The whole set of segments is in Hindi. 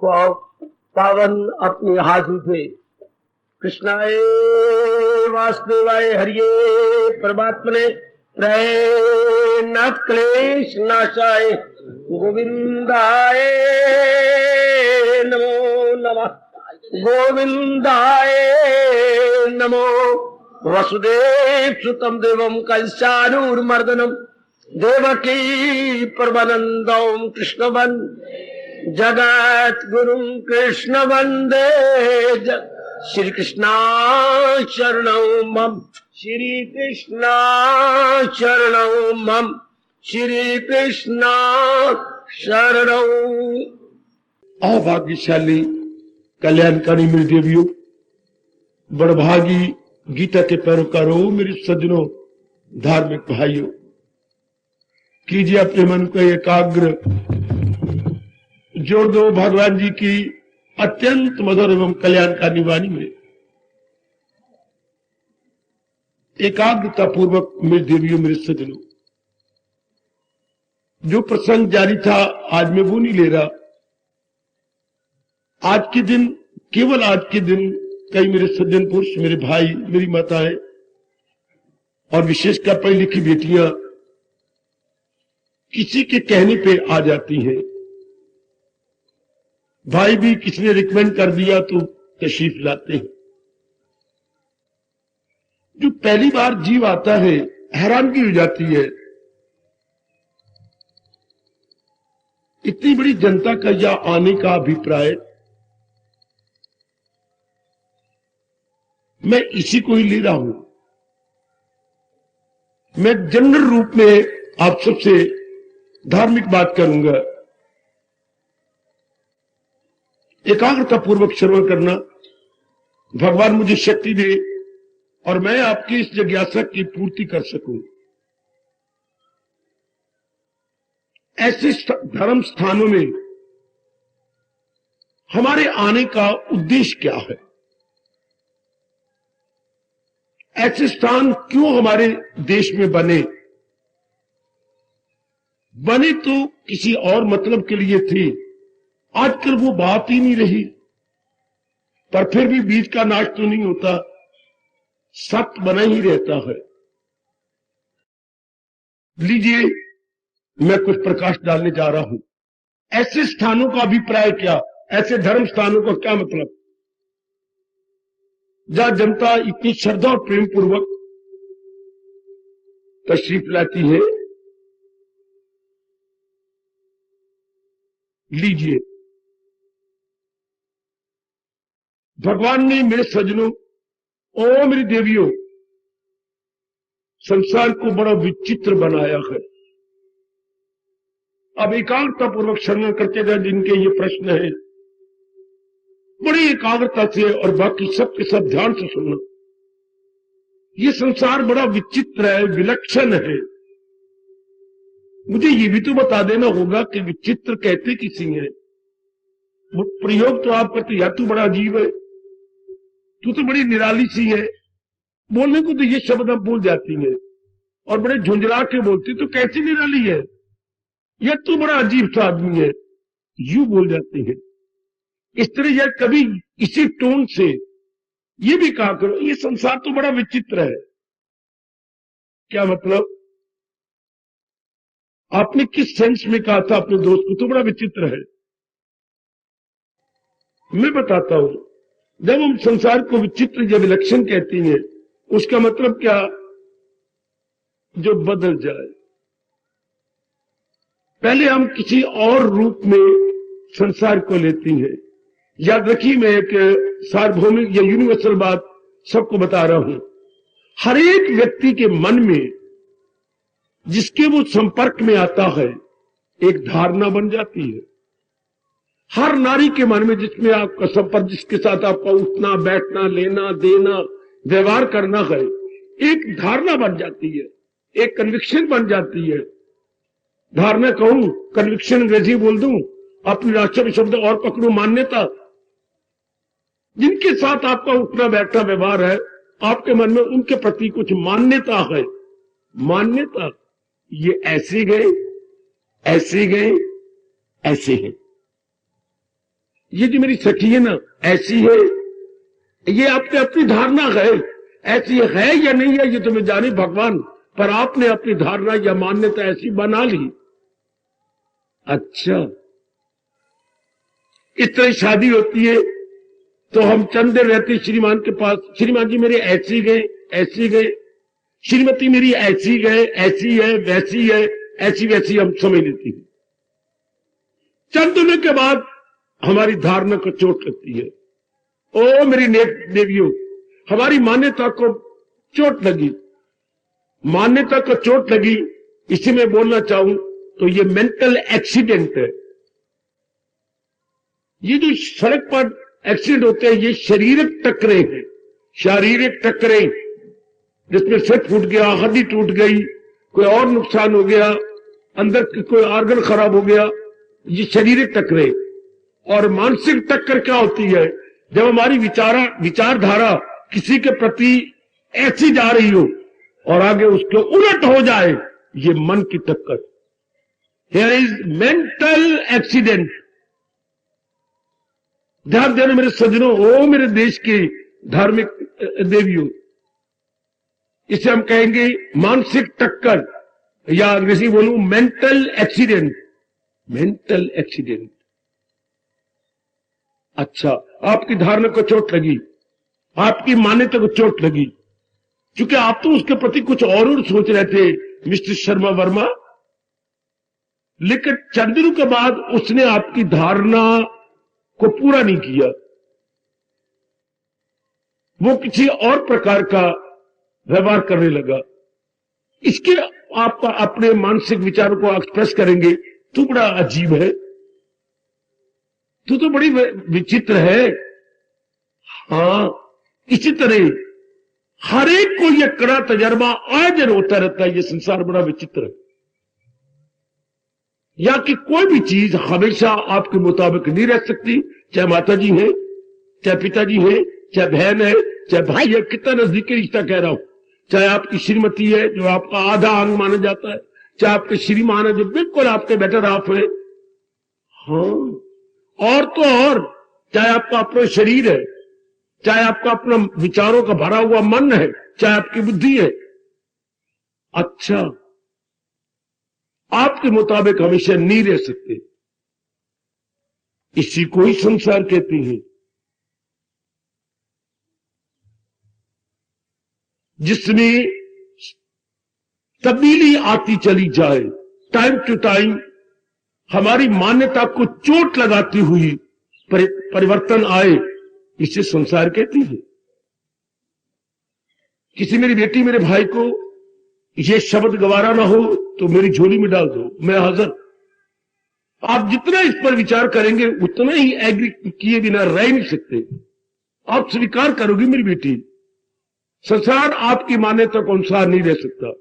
पावन अपने हाथ उठे। कृष्णाय वासुदेवाय हरिये परमात्मने न क्लेश नाशाय गोविंदाय नमो नमः। गोविंदाय नमो। वसुदेव सुतम देवम कंसानूरमर्दनम देवकी परमानंदम कृष्ण जगत गुरु कृष्ण वंदे श्री कृष्णा शरणं मम। श्री कृष्णा शरणं मम। श्री कृष्णा शरणं। अभाग्यशाली कल्याणकारी मेरी देवियों, बड़भागी गीता के पैरोकारों, मेरे सज्जनों, धार्मिक भाइयों, कीजिए अपने मन को एकाग्र, जोड़ दो भगवान जी की अत्यंत मधुर एवं कल्याणकारी वाणी में। एकाग्रता पूर्वक मेरे देवियों, मेरे सज्जनों, जो प्रसंग जारी था आज मैं वो नहीं ले रहा। आज के दिन, केवल आज के दिन, कई मेरे सज्जन पुरुष, मेरे भाई, मेरी माताएं और विशेषकर पढ़ी लिखी बेटियां किसी के कहने पे आ जाती हैं। भाई भी किसी ने रिकमेंड कर दिया तो तशरीफ लाते हैं। जो पहली बार जीव आता है, हैरानगी हो जाती है, इतनी बड़ी जनता का यह आने का अभिप्राय, मैं इसी को ही ले रहा हूं। मैं जनरल रूप में आप सबसे धार्मिक बात करूंगा। एकाग्रता पूर्वक श्रवण करना, भगवान मुझे शक्ति दे और मैं आपकी इस जिज्ञासा की पूर्ति कर सकूं। ऐसे धर्म स्थानों में हमारे आने का उद्देश्य क्या है? ऐसे स्थान क्यों हमारे देश में बने तो किसी और मतलब के लिए थी। आजकल वो बात ही नहीं रही, पर फिर भी बीज का नाश तो नहीं होता, सत्य बना ही रहता है। लीजिए, मैं कुछ प्रकाश डालने जा रहा हूं। ऐसे स्थानों का अभिप्राय क्या, ऐसे धर्म स्थानों का क्या मतलब, जहां जनता इतनी श्रद्धा और प्रेम पूर्वक तशरीफ लाती है। लीजिए, भगवान ने मेरे सज्जनों और मेरी देवियों संसार को बड़ा विचित्र बनाया है। अब एकाग्रता पूर्वक श्रवण करके जाए, जिनके ये प्रश्न है, बड़ी एकाग्रता से और बाकी सबके सब ध्यान से सुनना। ये संसार बड़ा विचित्र है, विलक्षण है। मुझे ये भी तो बता देना होगा कि विचित्र कहते किसी है। वो प्रयोग तो आप करते, या तू बड़ा अजीब है, तू तो बड़ी निराली सी है। बोलने को तो ये शब्द आप बोल जाती है और बड़े झुंझला के बोलती, तो कैसी निराली है, या तू बड़ा अजीब सा आदमी है, यूं बोल जाती है। इस तरह यार कभी इसी टोन से ये भी कहा करो, ये संसार तो बड़ा विचित्र है। क्या मतलब? आपने किस सेंस में कहा था अपने दोस्त को तो बड़ा विचित्र है? मैं बताता हूं। जब हम संसार को विचित्र या विलक्षण कहती हैं, उसका मतलब क्या? जो बदल जाए। पहले हम किसी और रूप में संसार को लेती हैं। याद रखिए, मैं एक सार्वभौमिक या यूनिवर्सल बात सबको बता रहा हूं। हर एक व्यक्ति के मन में जिसके वो संपर्क में आता है, एक धारणा बन जाती है। हर नारी के मन में जिसमें आपका संपर्क, जिसके साथ आपका उठना बैठना, लेना देना, व्यवहार करना है, एक धारणा बन जाती है, एक कन्विक्शन बन जाती है। धारणा कहूं, कन्विक्शन अंग्रेजी बोल दूं, अपनी राष्ट्रीय शब्द और पकड़ू, मान्यता। जिनके साथ आपका उठना बैठना व्यवहार है, आपके मन में उनके प्रति कुछ मान्यता है। मान्यता, ये ऐसे गए, ऐसे गए, ऐसे हैं। ये जो मेरी सखी है ना ऐसी है, ये आपने अपनी धारणा है, ऐसी है या नहीं है ये तो मैं जाने भगवान, पर आपने अपनी धारणा या मान्यता ऐसी बना ली। अच्छा, इस तरह शादी होती है तो हम चंद देर रहते श्रीमान के पास, श्रीमान जी मेरे ऐसी गए, ऐसी गए, श्रीमती मेरी ऐसी गए, ऐसी है, वैसी है, ऐसी वैसी हम समझ लेती है। चंद दिनों के बाद हमारी धारणा को चोट लगती है। ओ मेरी नेक देवियों, हमारी मान्यता को चोट लगी, मान्यता को चोट लगी। इसी में बोलना चाहूं तो ये मेंटल एक्सीडेंट है। ये जो सड़क पर एक्सीडेंट होते हैं ये शारीरिक टक्करें हैं, शारीरिक टक्करें, जिसमें सिर फूट गया, हड्डी टूट गई, कोई और नुकसान हो गया, अंदर कोई ऑर्गन खराब हो गया, ये शारीरिक टक्करें। और मानसिक टक्कर क्या होती है? जब हमारी विचारधारा किसी के प्रति ऐसी जा रही हो और आगे उसके उलट हो जाए, ये मन की टक्कर। Here is mental accident. ध्यान देना मेरे सज्जनों, ओ मेरे देश के धार्मिक देवियों, इसे हम कहेंगे मानसिक टक्कर, या अंग्रेजी बोलूं मेंटल एक्सीडेंट, मेंटल एक्सीडेंट। अच्छा, आपकी धारणा को चोट लगी, आपकी मान्यता को चोट लगी, क्योंकि आप तो उसके प्रति कुछ और सोच रहे थे मिस्टर शर्मा वर्मा, लेकिन चंद दिनों के बाद उसने आपकी धारणा को पूरा नहीं किया, वो किसी और प्रकार का व्यवहार करने लगा। इसके आप अपने मानसिक विचारों को एक्सप्रेस करेंगे, तू बड़ा अजीब है, तू तो बड़ी विचित्र है। हाँ, इसी तरह हर एक को यह कड़ा तजर्बा आज होता रहता है, ये संसार बड़ा विचित्र है, या कि कोई भी चीज हमेशा आपके मुताबिक नहीं रह सकती, चाहे माता जी है, चाहे पिताजी है, चाहे बहन है, चाहे भाई है, कितना नजदीकी रिश्ता कह रहा हूं, चाहे आपकी श्रीमती है जो आपका आधा अंग माना जाता है, चाहे आपके श्रीमान है जो बिल्कुल आपके बेटर हाफ है, हाँ, और तो और चाहे आपका अपना शरीर है, चाहे आपका अपना विचारों का भरा हुआ मन है, चाहे आपकी बुद्धि है। अच्छा, आपके मुताबिक हमेशा नहीं रह सकते, इसी को ही संसार कहते हैं, जिसमें तब्दीली आती चली जाए, टाइम टू टाइम हमारी मान्यता को चोट लगाती हुई परिवर्तन आए, इसे संसार कहते हैं। किसी मेरी बेटी मेरे भाई को ये शब्द गवारा ना हो तो मेरी झोली में डाल दो, मैं हाजिर। आप जितना इस पर विचार करेंगे उतना ही एग्री किए बिना रह नहीं सकते। आप स्वीकार करोगे मेरी बेटी, संसार आपकी मान्यता के अनुसार नहीं रह सकता।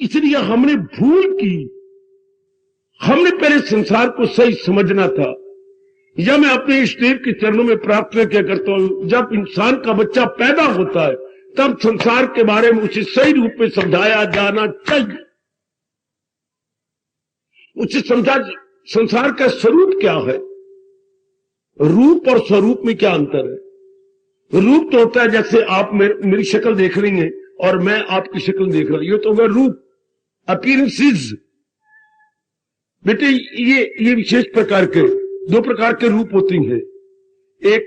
इसलिए हमने भूल की, हमने पहले संसार को सही समझना था। या मैं अपने इष्टदेव के चरणों में प्रार्थना क्या करता हूं, जब इंसान का बच्चा पैदा होता है तब संसार के बारे में उसे सही रूप में समझाया जाना चाहिए, उसे समझा संसार का स्वरूप क्या है। रूप और स्वरूप में क्या अंतर है? रूप तो होता है जैसे आप मेरी शक्ल देख रही हैं और मैं आपकी शक्ल देख रहा हूं, ये तो होगा रूप, अपीयरेंसेस। बेटे ये विशेष प्रकार के दो प्रकार के रूप होती हैं, एक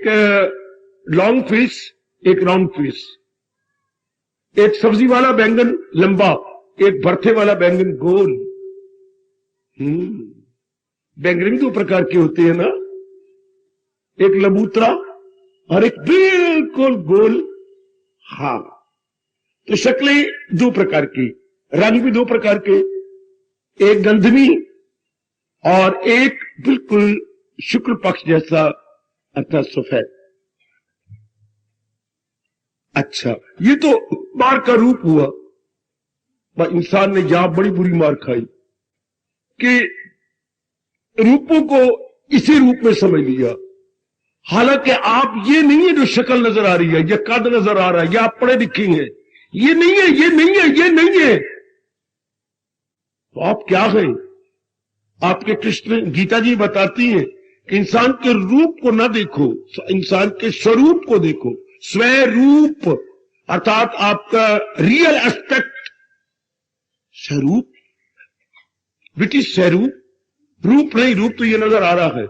लॉन्ग फेस, एक राउंड फेस, एक सब्जी वाला बैंगन लंबा, एक भरथे वाला बैंगन गोल। बैंगन भी दो प्रकार के होते हैं ना, एक लबूतरा और एक बिल्कुल गोल। हाँ, तो शक्लें दो प्रकार की, रंग भी दो प्रकार के, एक गंधमी और एक बिल्कुल शुक्ल पक्ष जैसा अर्थात सफेद। अच्छा, ये तो मार का रूप हुआ, पर इंसान ने यहां बड़ी बुरी मार खाई कि रूपों को इसी रूप में समझ लिया। हालांकि आप ये नहीं है जो शक्ल नजर आ रही है, ये कद नजर आ रहा है, ये आप पढ़े लिखे हैं, ये नहीं है, ये नहीं है, ये नहीं है। तो आप क्या हैं? आपके कृष्ण गीता जी बताती हैं कि इंसान के रूप को न देखो, इंसान के स्वरूप को देखो। स्वरूप अर्थात आपका रियल एस्पेक्ट। स्वरूप, ब्रिटिश स्वरूप, रूप नहीं। रूप तो ये नजर आ रहा है,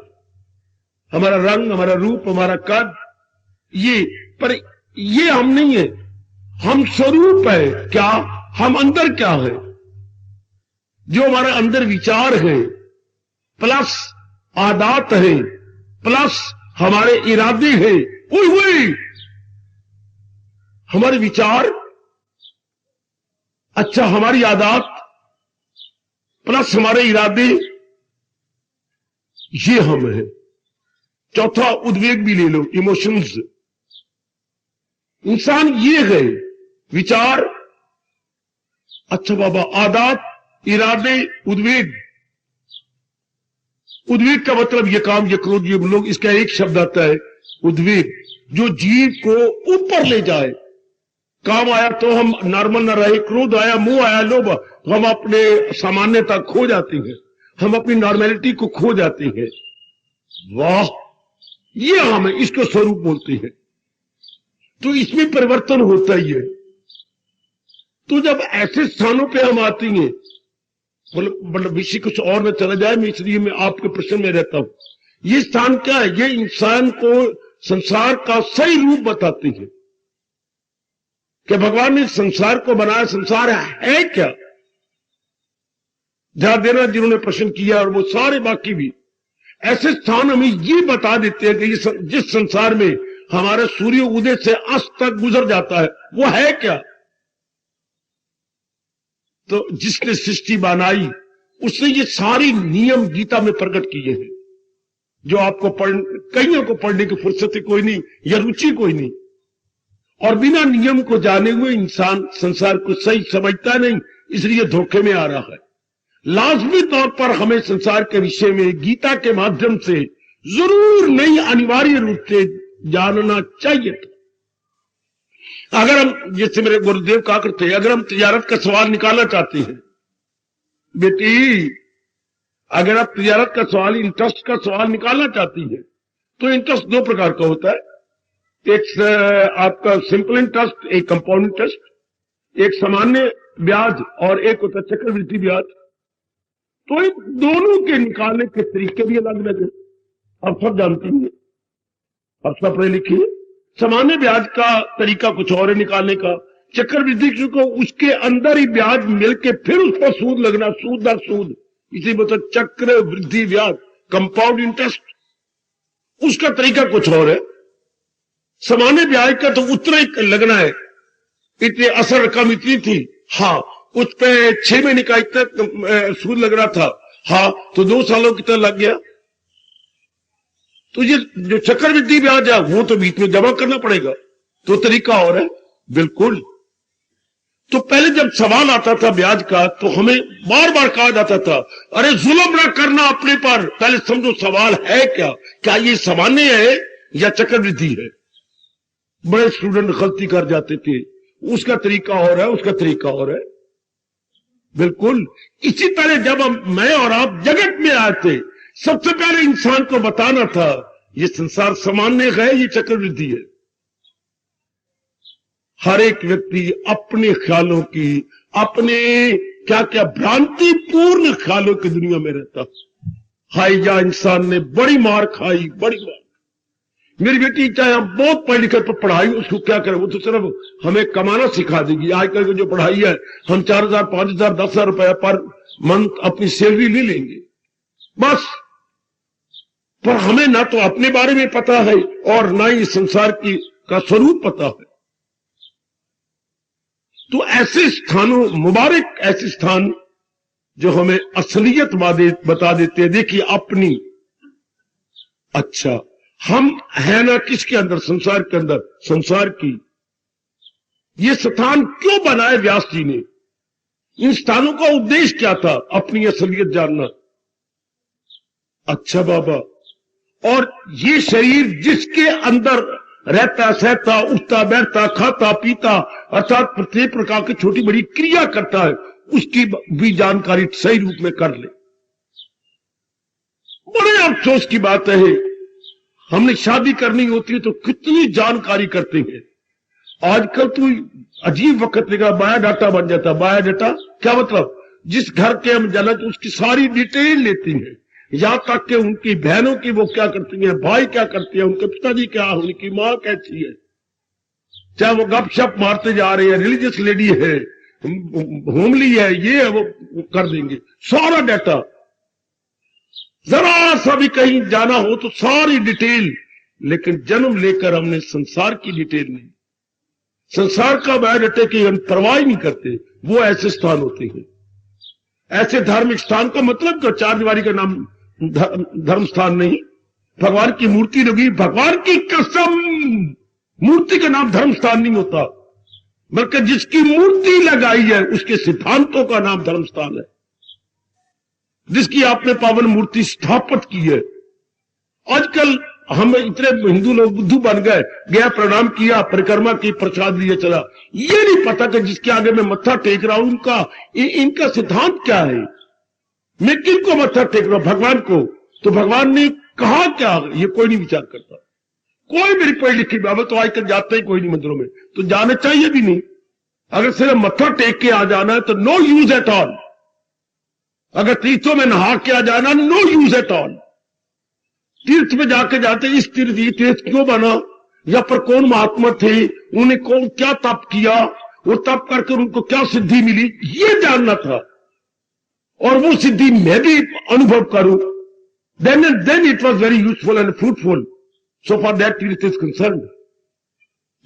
हमारा रंग, हमारा रूप, हमारा कद, ये, पर ये हम नहीं है। हम स्वरूप है। क्या हम अंदर क्या है? जो हमारे अंदर विचार है, प्लस आदात है, प्लस हमारे इरादे हैं, वही हमारे विचार, अच्छा हमारी आदात प्लस हमारे इरादे, ये हम है। चौथा उद्वेग भी ले लो, इमोशंस। इंसान ये है, विचार, अच्छा बाबा, आदात, इरादे, उद्वेग। उद्वेग का मतलब ये काम, ये क्रोध, ये लोग, इसका एक शब्द आता है उद्वेग, जो जीव को ऊपर ले जाए। काम आया तो हम नॉर्मल न रहे, क्रोध आया, मोह आया, लोभ, तो हम अपने सामान्यता खो जाते हैं, हम अपनी नॉर्मेलिटी को खो जाते हैं। वाह, ये हम है, इसको स्वरूप बोलते हैं। तो इसमें परिवर्तन होता ही है। तो जब ऐसे स्थानों पे हम आती हैं, मतलब विषय कुछ और न चला जाए, मैं इसलिए मैं आपके प्रश्न में रहता हूं। ये स्थान क्या है? ये इंसान को संसार का सही रूप बताते हैं कि भगवान ने संसार को बनाया। संसार है क्या? ध्यान देना जिन्होंने प्रश्न किया, और वो सारे बाकी भी ऐसे स्थान हमें ये बता देते हैं कि ये जिस संसार में हमारा सूर्य उदय से अस्त तक गुजर जाता है, वो है क्या? तो जिसने सृष्टि बनाई, उसने ये सारी नियम गीता में प्रकट किए हैं, जो आपको कईयों को पढ़ने की फुर्सत कोई नहीं या रुचि कोई नहीं। और बिना नियम को जाने हुए इंसान संसार को सही समझता नहीं, इसलिए धोखे में आ रहा है। लाजमी तौर पर हमें संसार के विषय में गीता के माध्यम से जरूर नहीं, अनिवार्य रूप से जानना चाहिए था। अगर हम, जैसे मेरे गुरुदेव कहा करते, अगर हम तिजारत का सवाल निकालना चाहते हैं, बेटी अगर आप तिजारत का सवाल, इंटरेस्ट का सवाल निकालना चाहती है, तो इंटरेस्ट दो प्रकार का होता है। एक आपका सिंपल इंटरेस्ट, एक कंपाउंड इंटरेस्ट, एक सामान्य ब्याज और एक होता है चक्रवृद्धि ब्याज। तो इन दोनों के निकालने के तरीके भी अलग अलग है, आप सब जानती हैं, आप सब पढ़े लिखी है। सामान्य ब्याज का तरीका कुछ और है निकालने का। चक्रवृद्धि को उसके अंदर ही ब्याज मिलके फिर उस पर सूद लगना, सूद दर सूद, इसी मतलब चक्र वृद्धि ब्याज, कंपाउंड इंटरेस्ट, उसका तरीका कुछ और है। सामान्य ब्याज का तो उतना ही लगना है, इतनी असल रकम इतनी थी, हाँ, उस पे 6 महीने का इतना सूद लग रहा था, हाँ, तो 2 सालों कितना लग गया। तो ये जो चक्रवृद्धि ब्याज है वो तो बीच में जमा करना पड़ेगा, तो तरीका और है। बिल्कुल। तो पहले जब सवाल आता था ब्याज का, तो हमें बार बार कहा जाता था, अरे जुल्म ना करना अपने पर, पहले समझो सवाल है क्या ये सामान्य है या चक्रवृद्धि है। बड़े स्टूडेंट गलती कर जाते थे, उसका तरीका और है, उसका तरीका और है। बिल्कुल इसी तरह जब मैं और आप जगत में आए थे, सबसे पहले इंसान को बताना था ये संसार सामान्य है, ये चक्रवृद्धि है। हर एक व्यक्ति अपने ख्यालों की, अपने क्या क्या भ्रांतिपूर्ण ख्यालों की दुनिया में रहता। हाई या इंसान ने बड़ी मार खाई, बड़ी मार। मेरी बेटी चाहे हम बहुत पढ़ लिखे पर पढ़ाई उसको क्या करें, वो तो सिर्फ हमें कमाना सिखा देगी। आजकल की जो पढ़ाई है, हम 4,000, 5,000, 10,000 रुपया पर मंथ अपनी सैलरी ले लेंगे बस। पर हमें ना तो अपने बारे में पता है और ना ही संसार का स्वरूप पता है। तो ऐसे स्थानों, मुबारक ऐसे स्थान जो हमें असलियत बता देते हैं। देखिए अपनी, अच्छा हम है ना किसके अंदर, संसार के अंदर, संसार की। ये स्थान क्यों बनाए व्यास जी ने, इन स्थानों का उद्देश्य क्या था, अपनी असलियत जानना। अच्छा बाबा, और ये शरीर जिसके अंदर रहता, सहता, उठता, बैठता, खाता, पीता, अर्थात प्रत्येक प्रकार की छोटी बड़ी क्रिया करता है, उसकी भी जानकारी सही रूप में कर ले। बड़े अफसोस की बात है, हमने शादी करनी होती है तो कितनी जानकारी करते हैं। आजकल तो अजीब वक्त लेगा, बायोडाटा बन जाता। बायोडाटा क्या मतलब? जिस घर के हम जाना तो उसकी सारी डिटेल लेती हैं, यहां तक कि उनकी बहनों की वो क्या करती हैं, भाई क्या करती है, उनके पिताजी क्या, उनकी माँ कैसी है, चाहे वो गपशप मारते जा रहे हैं, रिलीजियस लेडी है, होमली है, ये है, वो कर देंगे सारा डाटा। जरा सा भी कहीं जाना हो तो सारी डिटेल। लेकिन जन्म लेकर हमने संसार की डिटेल नहीं, संसार का बायोडाटा की हम परवाह नहीं करते। वो ऐसे स्थान होते हैं, ऐसे धार्मिक स्थान का मतलब तो चार दीवारी का नाम धर्म स्थान नहीं। भगवान की मूर्ति लगी, भगवान की कसम, मूर्ति का नाम धर्म स्थान नहीं होता, बल्कि जिसकी मूर्ति लगाई है उसके सिद्धांतों का नाम धर्म स्थान है, जिसकी आपने पावन मूर्ति स्थापित की है। आजकल हम इतने हिंदू लोग बुद्धू बन गए, गया प्रणाम किया, परिक्रमा की, प्रसाद लिए चला। ये नहीं पता कि जिसके आगे मैं मत्था टेक रहा हूं इनका सिद्धांत क्या है। मैं किनको मत्था टेक रहा हूं? भगवान को। तो भगवान ने कहा क्या, ये कोई नहीं विचार करता। कोई मेरी पढ़ी लिखी बाबत तो आजकल जाते ही कोई नहीं मंदिरों में, तो जाने चाहिए भी नहीं। अगर सिर्फ मत्था टेक के आ जाना है तो नो यूज एट ऑल। अगर तीर्थों में नहा के आ जाना, नो यूज एट ऑल। तीर्थ में जाके जाते इस तीर्थ, ये तीर्थ क्यों बना, या पर कौन महात्मा थे, उन्हें कौन क्या तप किया, वो तप करके उनको क्या सिद्धि मिली, ये जानना था। और वो सिद्धि मैं भी अनुभव करूं, then it was very useful and fruitful, so for that तीर्थ इज कंसर्न।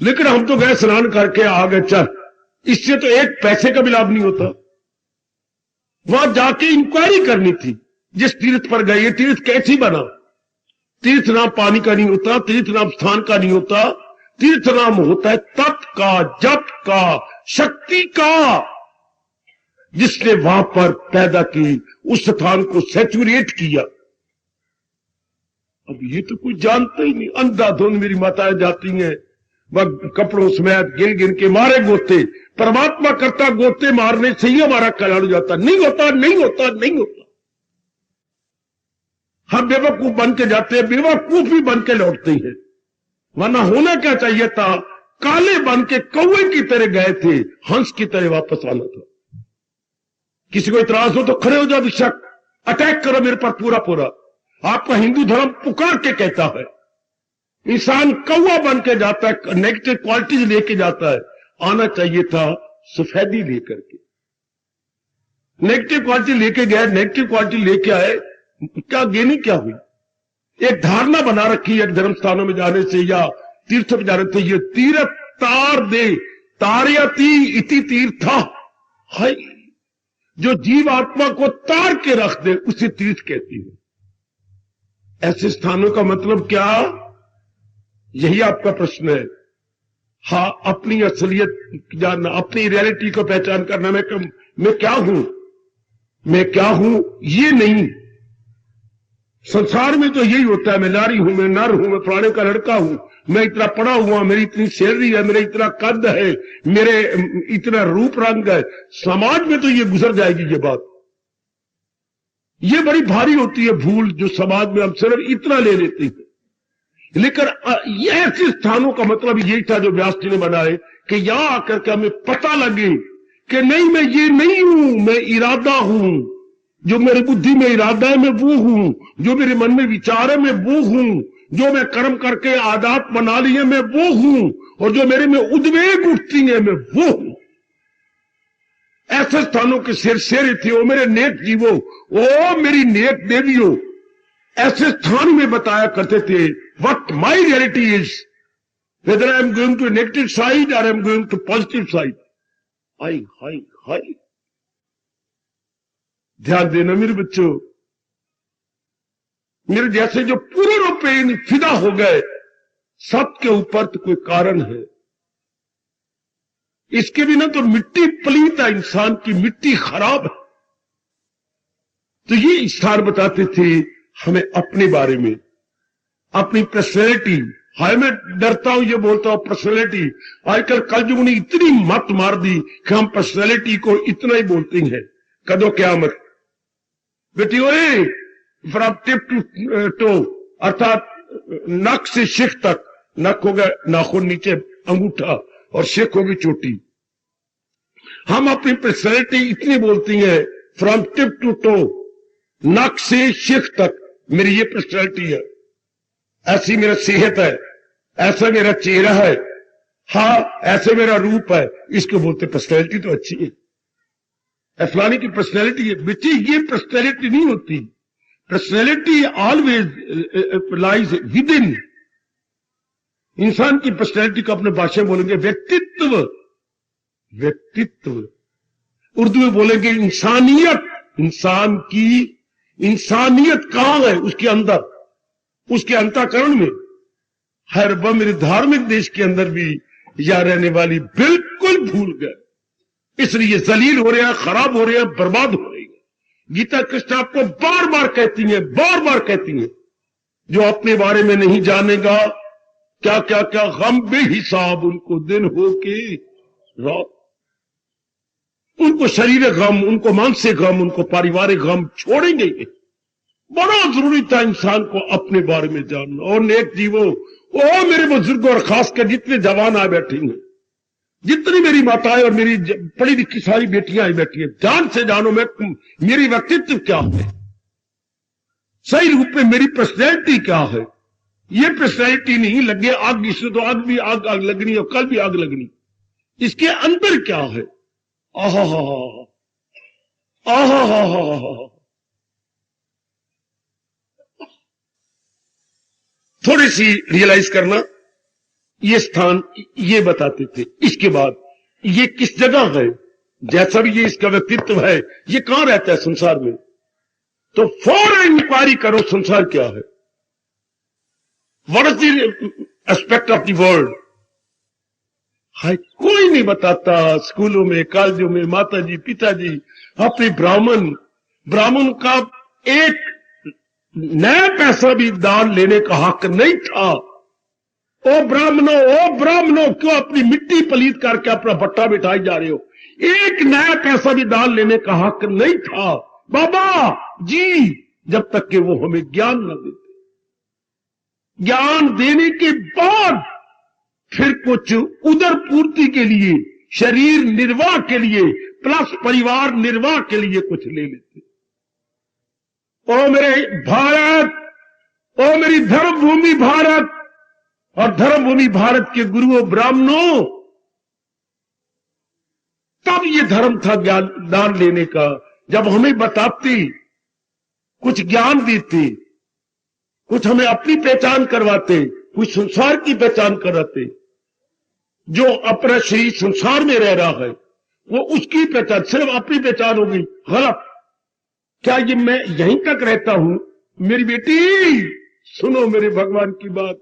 लेकिन हम तो गए स्नान करके आ गए, चल, इससे तो एक पैसे का भी लाभ नहीं होता। वहां जाके इंक्वायरी करनी थी, जिस तीर्थ पर गए, ये तीर्थ कैसी बना। तीर्थ नाम पानी का नहीं होता, तीर्थ नाम स्थान का नहीं होता, तीर्थ नाम होता है तप का, जप का, शक्ति का, जिसने वहां पर पैदा की, उस स्थान को सैचुरेट किया। अब ये तो कोई जानता ही नहीं। अंधाधुंध मेरी माताएं जाती हैं, वह कपड़ों समेत गिन गिन के मारे गोते। परमात्मा करता गोते मारने से ही हमारा कल्याण हो जाता। नहीं होता, नहीं होता, नहीं होता। हम बेवकूफ बन के जाते हैं, बेवकूफ ही बन के लौटते हैं। वरना होना क्या चाहिए था, काले बन के कौवे की तरह गए थे, हंस की तरह वापस आना था। किसी को इतराज हो तो खड़े हो जाओ, बेशक अटैक करो मेरे पर पूरा पूरा। आपका हिंदू धर्म पुकार के कहता है, इंसान कौवा बन के जाता है, नेगेटिव क्वालिटीज लेके जाता है। आना चाहिए था सफेदी लेकर के। नेगेटिव क्वालिटी लेके गए, नेगेटिव क्वालिटी लेके आए, क्या गेनी क्या हुई। एक धारणा बना रखी है धर्म स्थानों में जाने से या तीर्थ में जाने से, ये तीर्थ तार दे, तारयती इति तीर्था है। जो जीव आत्मा को तार के रख दे उसे तीर्थ कहती है। ऐसे स्थानों का मतलब क्या, यही आपका प्रश्न है। हाँ, अपनी असलियत जानना, अपनी रियलिटी को पहचान करना, मैं क्या हूं, मैं क्या हूं, ये नहीं। संसार में तो यही होता है, मैं नारी हूं, मैं नर हूं, मैं फलाने का लड़का हूं, मैं इतना पढ़ा हुआ, मेरी इतनी सैलरी है, मेरा इतना कद है, मेरे इतना रूप रंग है। समाज में तो ये गुजर जाएगी ये बात। ये बड़ी भारी होती है भूल, जो समाज में हम सिर्फ इतना ले लेते हैं। लेकिन ये ऐसे स्थानों का मतलब यही था जो व्यास जी ने बनाए, कि यहां आकर के हमें पता लगे कि नहीं, मैं ये नहीं हूं, मैं इरादा हूं। जो मेरी बुद्धि में इरादा है मैं वो हूं, जो मेरे मन में विचार है मैं वो हूं, जो मैं कर्म करके आदत बना ली है मैं वो हूं, और जो मेरे में उद्वेग उठती है मैं वो हूं। ऐसे स्थानों के शेर थे, ओ मेरे नेक जीवो, ओ मेरी नेक देवियों। ऐसे स्थान में बताया करते थे what my reality is, whether I am going to negative side और I am going to positive side. हाय हाय हाय, ध्यान देना मेरे बच्चों। मेरे जैसे जो पूरे रूप में फिदा हो गए, सब के ऊपर तो कोई कारण है। इसके बिना तो मिट्टी पलीत है, इंसान की मिट्टी खराब है। तो ये स्थान बताते थे हमें अपने बारे में, अपनी पर्सनैलिटी। हाय, मैं डरता हूं ये बोलता हूं पर्सनैलिटी। आजकल कलयुग ने इतनी मत मार दी कि हम पर्सनैलिटी को इतना ही बोलते हैं। कदो क्यामत बेटी, ओए फ्रॉम टिप टू टो, अर्थात नख से शिख तक, नख हो गया नाखून, नीचे अंगूठा, और शिख होगी चोटी। हम अपनी पर्सनैलिटी इतनी बोलती है, फ्रॉम टिप टू टो, नख से शिख तक मेरी ये पर्सनैलिटी है, ऐसी मेरा सेहत है, ऐसा मेरा चेहरा है, हाँ ऐसे मेरा रूप है, इसको बोलते पर्सनैलिटी तो अच्छी है, फलानी की पर्सनैलिटी है। बेटी ये पर्सनैलिटी नहीं होती, personality always lies with in. इंसान की पर्सनैलिटी को अपने भाषा में बोलेंगे व्यक्तित्व, व्यक्तित्व उर्दू में बोलेंगे इंसानियत। इंसान की इंसानियत कहां है? उसके अंदर, उसके अंतःकरण में। हर वह मेरे धार्मिक देश के अंदर भी या रहने वाली बिल्कुल भूल गए, इसलिए जलील हो रहे हैं, खराब हो रहे हैं, बर्बाद हो रही है। गीता कृष्ण आपको बार बार कहती है, बार बार कहती है, जो अपने बारे में नहीं जानेगा क्या क्या क्या गम बेहिसाब उनको दिन हो के रात। उनको शरीर गम, उनको मानसिक गम, उनको पारिवारिक गम छोड़ेंगे। बड़ा जरूरी था इंसान को अपने बारे में जानना। और नेक जीवो, ओ मेरे बुजुर्गों और खासकर जितने जवान आए बैठे हैं, जितनी मेरी माताएं और मेरी पढ़ी लिखी सारी बेटियां आई बैठी हैं, ध्यान से जानो मैं मेरी व्यक्तित्व क्या है, सही रूप में मेरी पर्सनैलिटी क्या है। ये पर्सनैलिटी नहीं लगे आग, इससे तो आग भी आग लगनी और कल भी आग लगनी। इसके अंदर क्या है? आहा हा हा, आहा हा हा। थोड़ी सी रियलाइज करना, ये स्थान ये बताते थे। इसके बाद ये किस जगह है, जैसा भी ये इसका व्यक्तित्व है, ये कहां रहता है संसार में, तो फौरन इंक्वायरी करो संसार क्या है, what is the aspect of the world. हाय कोई नहीं बताता। स्कूलों में, कॉलेजों में माता जी पिताजी अपने ब्राह्मण का एक नया पैसा भी दान लेने का हक नहीं था। ओ ब्राह्मणों क्यों अपनी मिट्टी पलीत करके अपना भट्टा बिठाई जा रहे हो? एक नया पैसा भी दान लेने का हक नहीं था बाबा जी, जब तक कि वो हमें ज्ञान न देते। ज्ञान देने के बाद फिर कुछ उदर पूर्ति के लिए, शरीर निर्वाह के लिए, प्लस परिवार निर्वाह के लिए कुछ ले लेते। ओ मेरे भारत, ओ मेरी धर्म भूमि भारत और धर्म भूमि भारत के गुरुओं ब्राह्मणों, तब ये धर्म था ज्ञान दान लेने का, जब हमें बताते, कुछ ज्ञान देते, कुछ हमें अपनी पहचान करवाते, कुछ संसार की पहचान कराते। जो अपना शरीर संसार में रह रहा है वो उसकी पहचान, सिर्फ अपनी पहचान होगी, गलत। क्या ये मैं यहीं तक रहता हूं? मेरी बेटी सुनो मेरे भगवान की बात,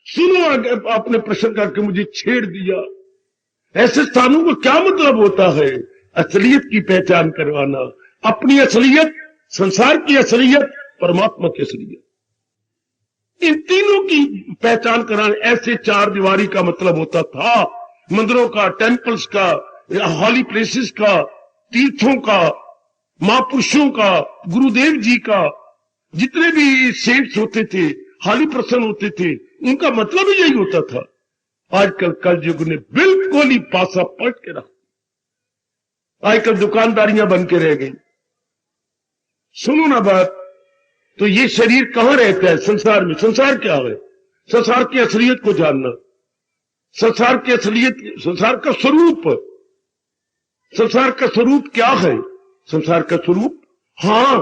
सुनो। आपने प्रश्न करके मुझे छेड़ दिया। ऐसे स्थानों को क्या मतलब होता है? असलियत की पहचान करवाना, अपनी असलियत, संसार की असलियत, परमात्मा की असलियत, इन तीनों की पहचान कराना। ऐसे चार दीवारी का मतलब होता था मंदिरों का, टेम्पल्स का, हॉली प्लेसेस का, तीर्थों का, महापुरुषों का, गुरुदेव जी का, जितने भी सेंट्स होते थे, हॉली पर्सन होते थे, उनका मतलब ही यही होता था। आजकल कलयुग ने बिल्कुल ही पासा पलट के रखा। आजकल दुकानदारियां बन के रह गई। सुनो ना बात, तो ये शरीर कहां रहता है? संसार में। संसार क्या है? संसार की असलियत को जानना, संसार की असलियत, संसार का स्वरूप। संसार का स्वरूप क्या है? संसार का स्वरूप, हां,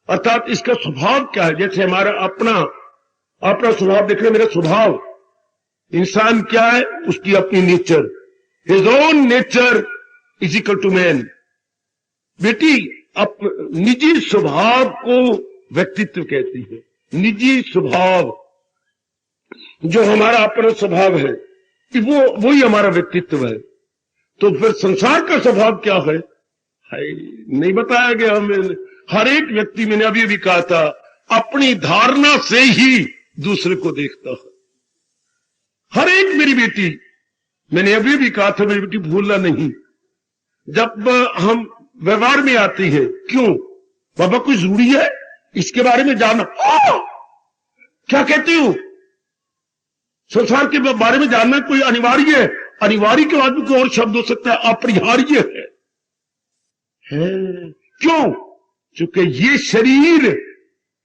अर्थात इसका स्वभाव क्या है? जैसे हमारा अपना स्वभाव देख रहे, मेरा स्वभाव, इंसान क्या है? उसकी अपनी nature, his own nature is equal to man. बेटी निजी स्वभाव को व्यक्तित्व कहती है। निजी स्वभाव जो हमारा अपना स्वभाव है, वही हमारा व्यक्तित्व है। तो फिर संसार का स्वभाव क्या है? नहीं बताया गया हमें। हर एक व्यक्ति, मैंने अभी भी कहा था, अपनी धारणा से ही दूसरे को देखता है। हर एक मेरी बेटी, मैंने अभी भी कहा था, मेरी बेटी भूलना नहीं, जब हम व्यवहार में आती है, क्यों बाबा कोई जरूरी है इसके बारे में जानना। क्या कहते हो? संसार के बारे में जानना कोई अनिवार्य है? अनिवार्य के बाद भी कोई और शब्द हो सकता है, अपरिहार्य है। क्यों? क्योंकि ये शरीर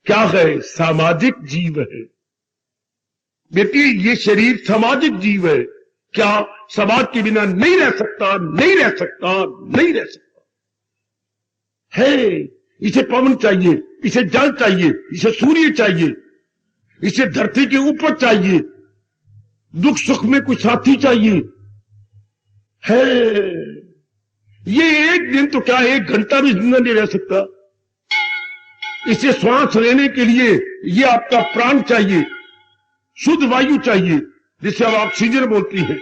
क्या है? सामाजिक जीव है बेटी, ये शरीर सामाजिक जीव है। क्या समाज के बिना नहीं रह सकता, नहीं रह सकता, नहीं रह सकता है। इसे पवन चाहिए, इसे जल चाहिए, इसे सूर्य चाहिए, इसे धरती के ऊपर चाहिए, दुख सुख में कुछ साथी चाहिए है। ये एक दिन तो क्या, एक घंटा भी जिंदा नहीं रह सकता। इसे श्वास लेने के लिए ये आपका प्राण चाहिए, शुद्ध वायु चाहिए जिसे हम ऑक्सीजन बोलती हैं।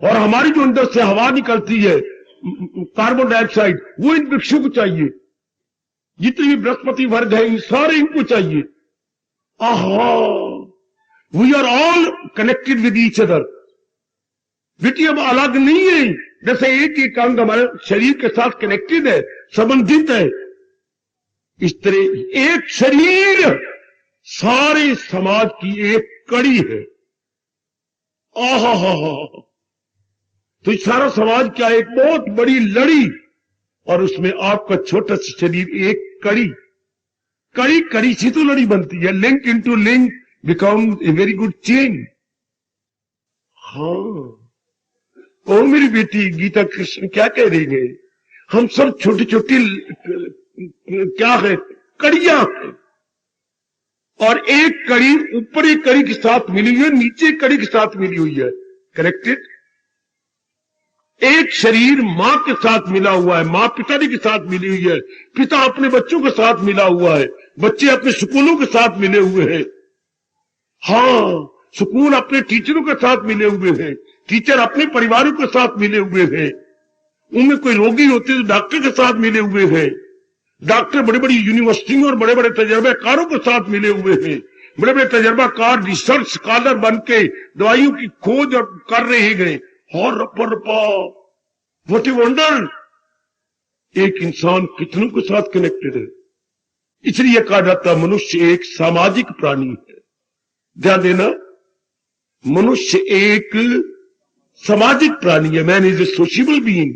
और हमारी जो अंदर से हवा निकलती है कार्बन डाइऑक्साइड, वो इन वृक्षों को चाहिए। जितने भी बृहस्पति वर्ग है इन सारे इनको चाहिए। आहा, we are all connected with each other. बेटी अब अलग नहीं है, जैसे एक एक अंग हमारे शरीर के साथ कनेक्टेड है, संबंधित है, इस तरह एक शरीर सारे समाज की एक कड़ी है। आहा हा हा, तो इस सारा समाज क्या, एक बहुत बड़ी लड़ी, और उसमें आपका छोटा सा शरीर एक कड़ी। कड़ी कड़ी से तो लड़ी बनती है। Link into link become a very good chain. हाँ, ओ मेरी बेटी गीता कृष्ण क्या कह रही है? हम सब छोटी छोटी क्या है, कड़ियां हैं, और एक कड़ी ऊपर एक कड़ी के साथ मिली हुई है, नीचे कड़ी के साथ मिली हुई है, कनेक्टेड। एक शरीर मां के साथ मिला हुआ है, मां पिताजी के साथ मिली हुई है, पिता अपने बच्चों के साथ मिला हुआ है, बच्चे अपने स्कूलों के साथ मिले हुए हैं। हाँ, स्कूल अपने टीचरों के साथ मिले हुए हैं, टीचर अपने परिवारों के साथ मिले हुए हैं। उनमें कोई रोगी होते तो डॉक्टर के साथ मिले हुए हैं, डॉक्टर बड़ी बड़ी यूनिवर्सिटियों और बड़े बड़े तजर्बाकारों के साथ मिले हुए हैं। बड़े बड़े तजर्बाकार रिसर्च स्कॉलर बन के दवाइयों की खोज कर रहे गए। और व्हाट ए वंडर, एक इंसान कितनों के साथ कनेक्टेड है। इसलिए कहा जाता है मनुष्य एक सामाजिक प्राणी है। ध्यान देना, मनुष्य एक सामाजिक प्राणी है। Man is a सोशियबल being.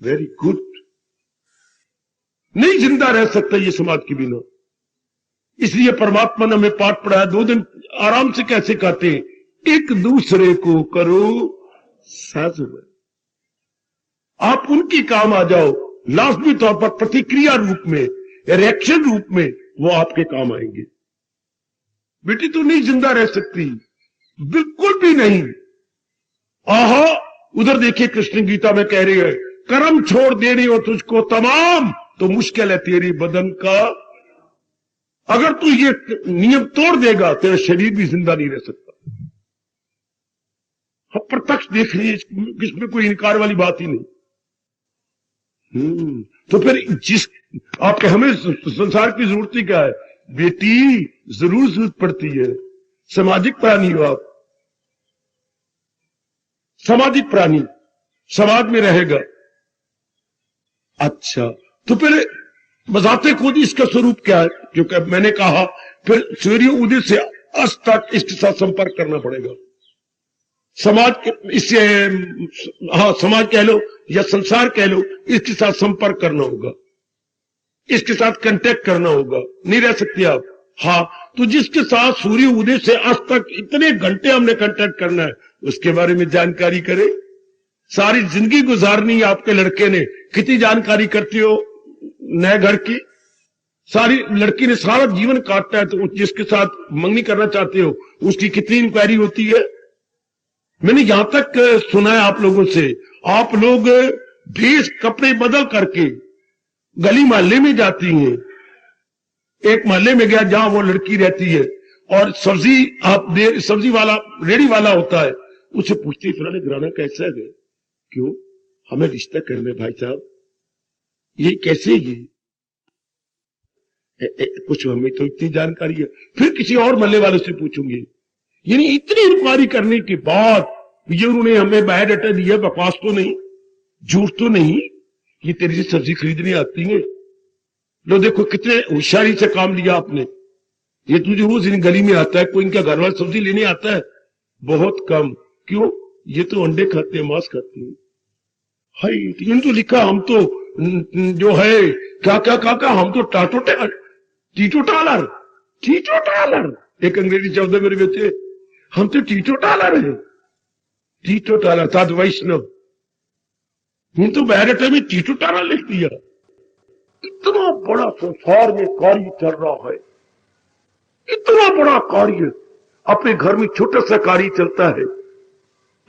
Very good. नहीं जिंदा रह सकता ये समाज के बिना। इसलिए परमात्मा ने हमें पाठ पढ़ाया, 2 दिन आराम से कैसे कहते हैं, एक दूसरे को करो साझेदार। आप उनकी काम आ जाओ, लाजमी तौर पर प्रतिक्रिया रूप में, रिएक्शन रूप में वो आपके काम आएंगे। बेटी तो नहीं जिंदा रह सकती, बिल्कुल भी नहीं। आहा, उधर देखिए कृष्ण गीता में कह रही है, कर्म छोड़ देने हो तुझको तमाम, तो मुश्किल है तेरी बदन का। अगर तू ये नियम तोड़ देगा, तेरा शरीर भी जिंदा नहीं रह सकता। हम प्रत्यक्ष देख रहे हैं, इसमें कोई इनकार वाली बात ही नहीं। तो फिर जिस आपके हमें संसार की जरूरत ही क्या है? बेटी जरूर जरूरत पड़ती है। सामाजिक प्राणी हो आप, सामाजिक प्राणी, समाज में रहेगा। अच्छा, तो फिर बजाते खुद इसका स्वरूप क्या है? क्योंकि मैंने कहा फिर सूर्य उदय से अस्त तक इसके साथ संपर्क करना पड़ेगा। समाज के इससे, हाँ समाज कह लो या संसार कह लो, इसके साथ संपर्क करना होगा, इसके साथ कांटेक्ट करना होगा। नहीं रह सकते आप। हाँ, तो जिसके साथ सूर्य उदय से अस्त तक इतने घंटे हमने कांटेक्ट करना है, उसके बारे में जानकारी करें। सारी जिंदगी गुजारनी है आपके लड़के ने, कितनी जानकारी करते हो नए घर की? सारी लड़की ने सारा जीवन काटना है, तो जिसके साथ मंगनी करना चाहते हो उसकी कितनी इंक्वायरी होती है? मैंने यहां तक सुना है आप लोगों से, आप लोग भेष कपड़े बदल करके गली मोहल्ले में जाती हैं। एक मोहल्ले में गया जहां वो लड़की रहती है, और सब्जी वाला रेडी वाला होता है, उससे पूछती फलाने घराना कैसा है? क्यों? हमें रिश्ता करना है भाई साहब। ये कैसे? ये कुछ हमें तो इतनी जानकारी है। फिर किसी और मोहल्ले वाले से पूछूंगी। यानी इतनी इंक्वायरी करने के बाद ये उन्होंने हमें बायोडाटा दिया, बकवास तो नहीं, झूठ तो नहीं, ये तेरे से सब्जी खरीदने आती है। लो देखो कितने होशियारी से काम लिया आपने। ये तुझे रोज इन गली में आता है, कोई इनका घर वाला सब्जी लेने आता है? बहुत कम। क्यों? ये तो अंडे खाते हैं, मांस खाते हैं। हाय, इन तो लिखा हम तो जो है क्या क्या क्या हम तो टीटोटालर। एक अंग्रेजी शब्द है मेरे बेटे, हम तो टीटोटालर है। टीटोटालर साध वैष्णव, इन तो बैरटे में टीटोटालर लिख दिया। इतना बड़ा संसार में कार्य चल रहा है, इतना बड़ा कार्य। अपने घर में छोटा सा कार्य चलता है।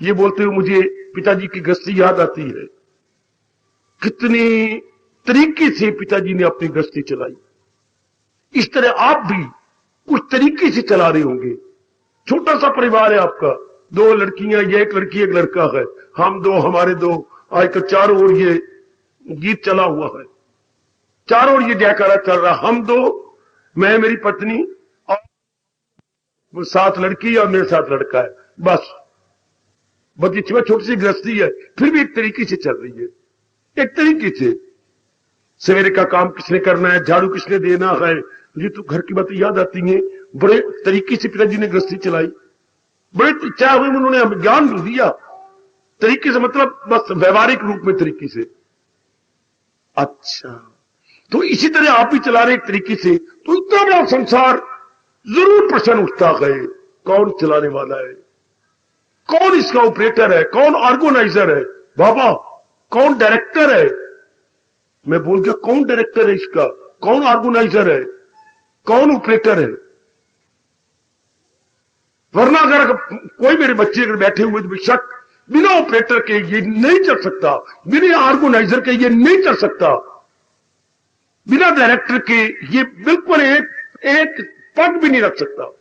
ये बोलते हुए मुझे पिताजी की गृहस्थी याद आती है। कितने तरीके से पिताजी ने अपनी गृहस्थी चलाई, इस तरह आप भी उस तरीके से चला रहे होंगे। छोटा सा परिवार है आपका, 2 लड़कियां, ये 1 लड़की 1 लड़का है, हम 2, हमारे 2। आजकल चारों ओर ये गीत चला हुआ है, चारों ओर ये जयकारा चल रहा, हम 2, मैं, मेरी पत्नी और वो 7 लड़की और मेरे 7 लड़का है। बस इसमें छोटी सी गृहस्थी है, फिर भी एक तरीके से चल रही है। एक तरीके से सवेरे का काम किसने करना है, झाड़ू किसने देना है, ये तो घर की बातें याद आती हैं। बड़े तरीके से पिताजी ने गृहस्थी चलाई, बड़े इच्छा हुई, उन्होंने हमें ज्ञान भी दिया तरीके से, मतलब बस व्यवहारिक रूप में तरीके से। अच्छा, तो इसी तरह आप भी चला रहे एक तरीके से, तो इतना बड़ा संसार जरूर प्रश्न उठता है, कौन चलाने वाला है, कौन इसका ऑपरेटर है, कौन ऑर्गेनाइजर है, बाबा कौन डायरेक्टर है। मैं बोल गया, कौन डायरेक्टर है इसका, कौन ऑर्गेनाइजर है, कौन ऑपरेटर है। वरना अगर कोई मेरे बच्चे अगर बैठे हुए तो बेशक बिना ऑपरेटर के ये नहीं चल सकता, बिना ऑर्गेनाइजर के ये नहीं चल सकता, बिना डायरेक्टर के ये बिल्कुल एक पग भी नहीं रख सकता।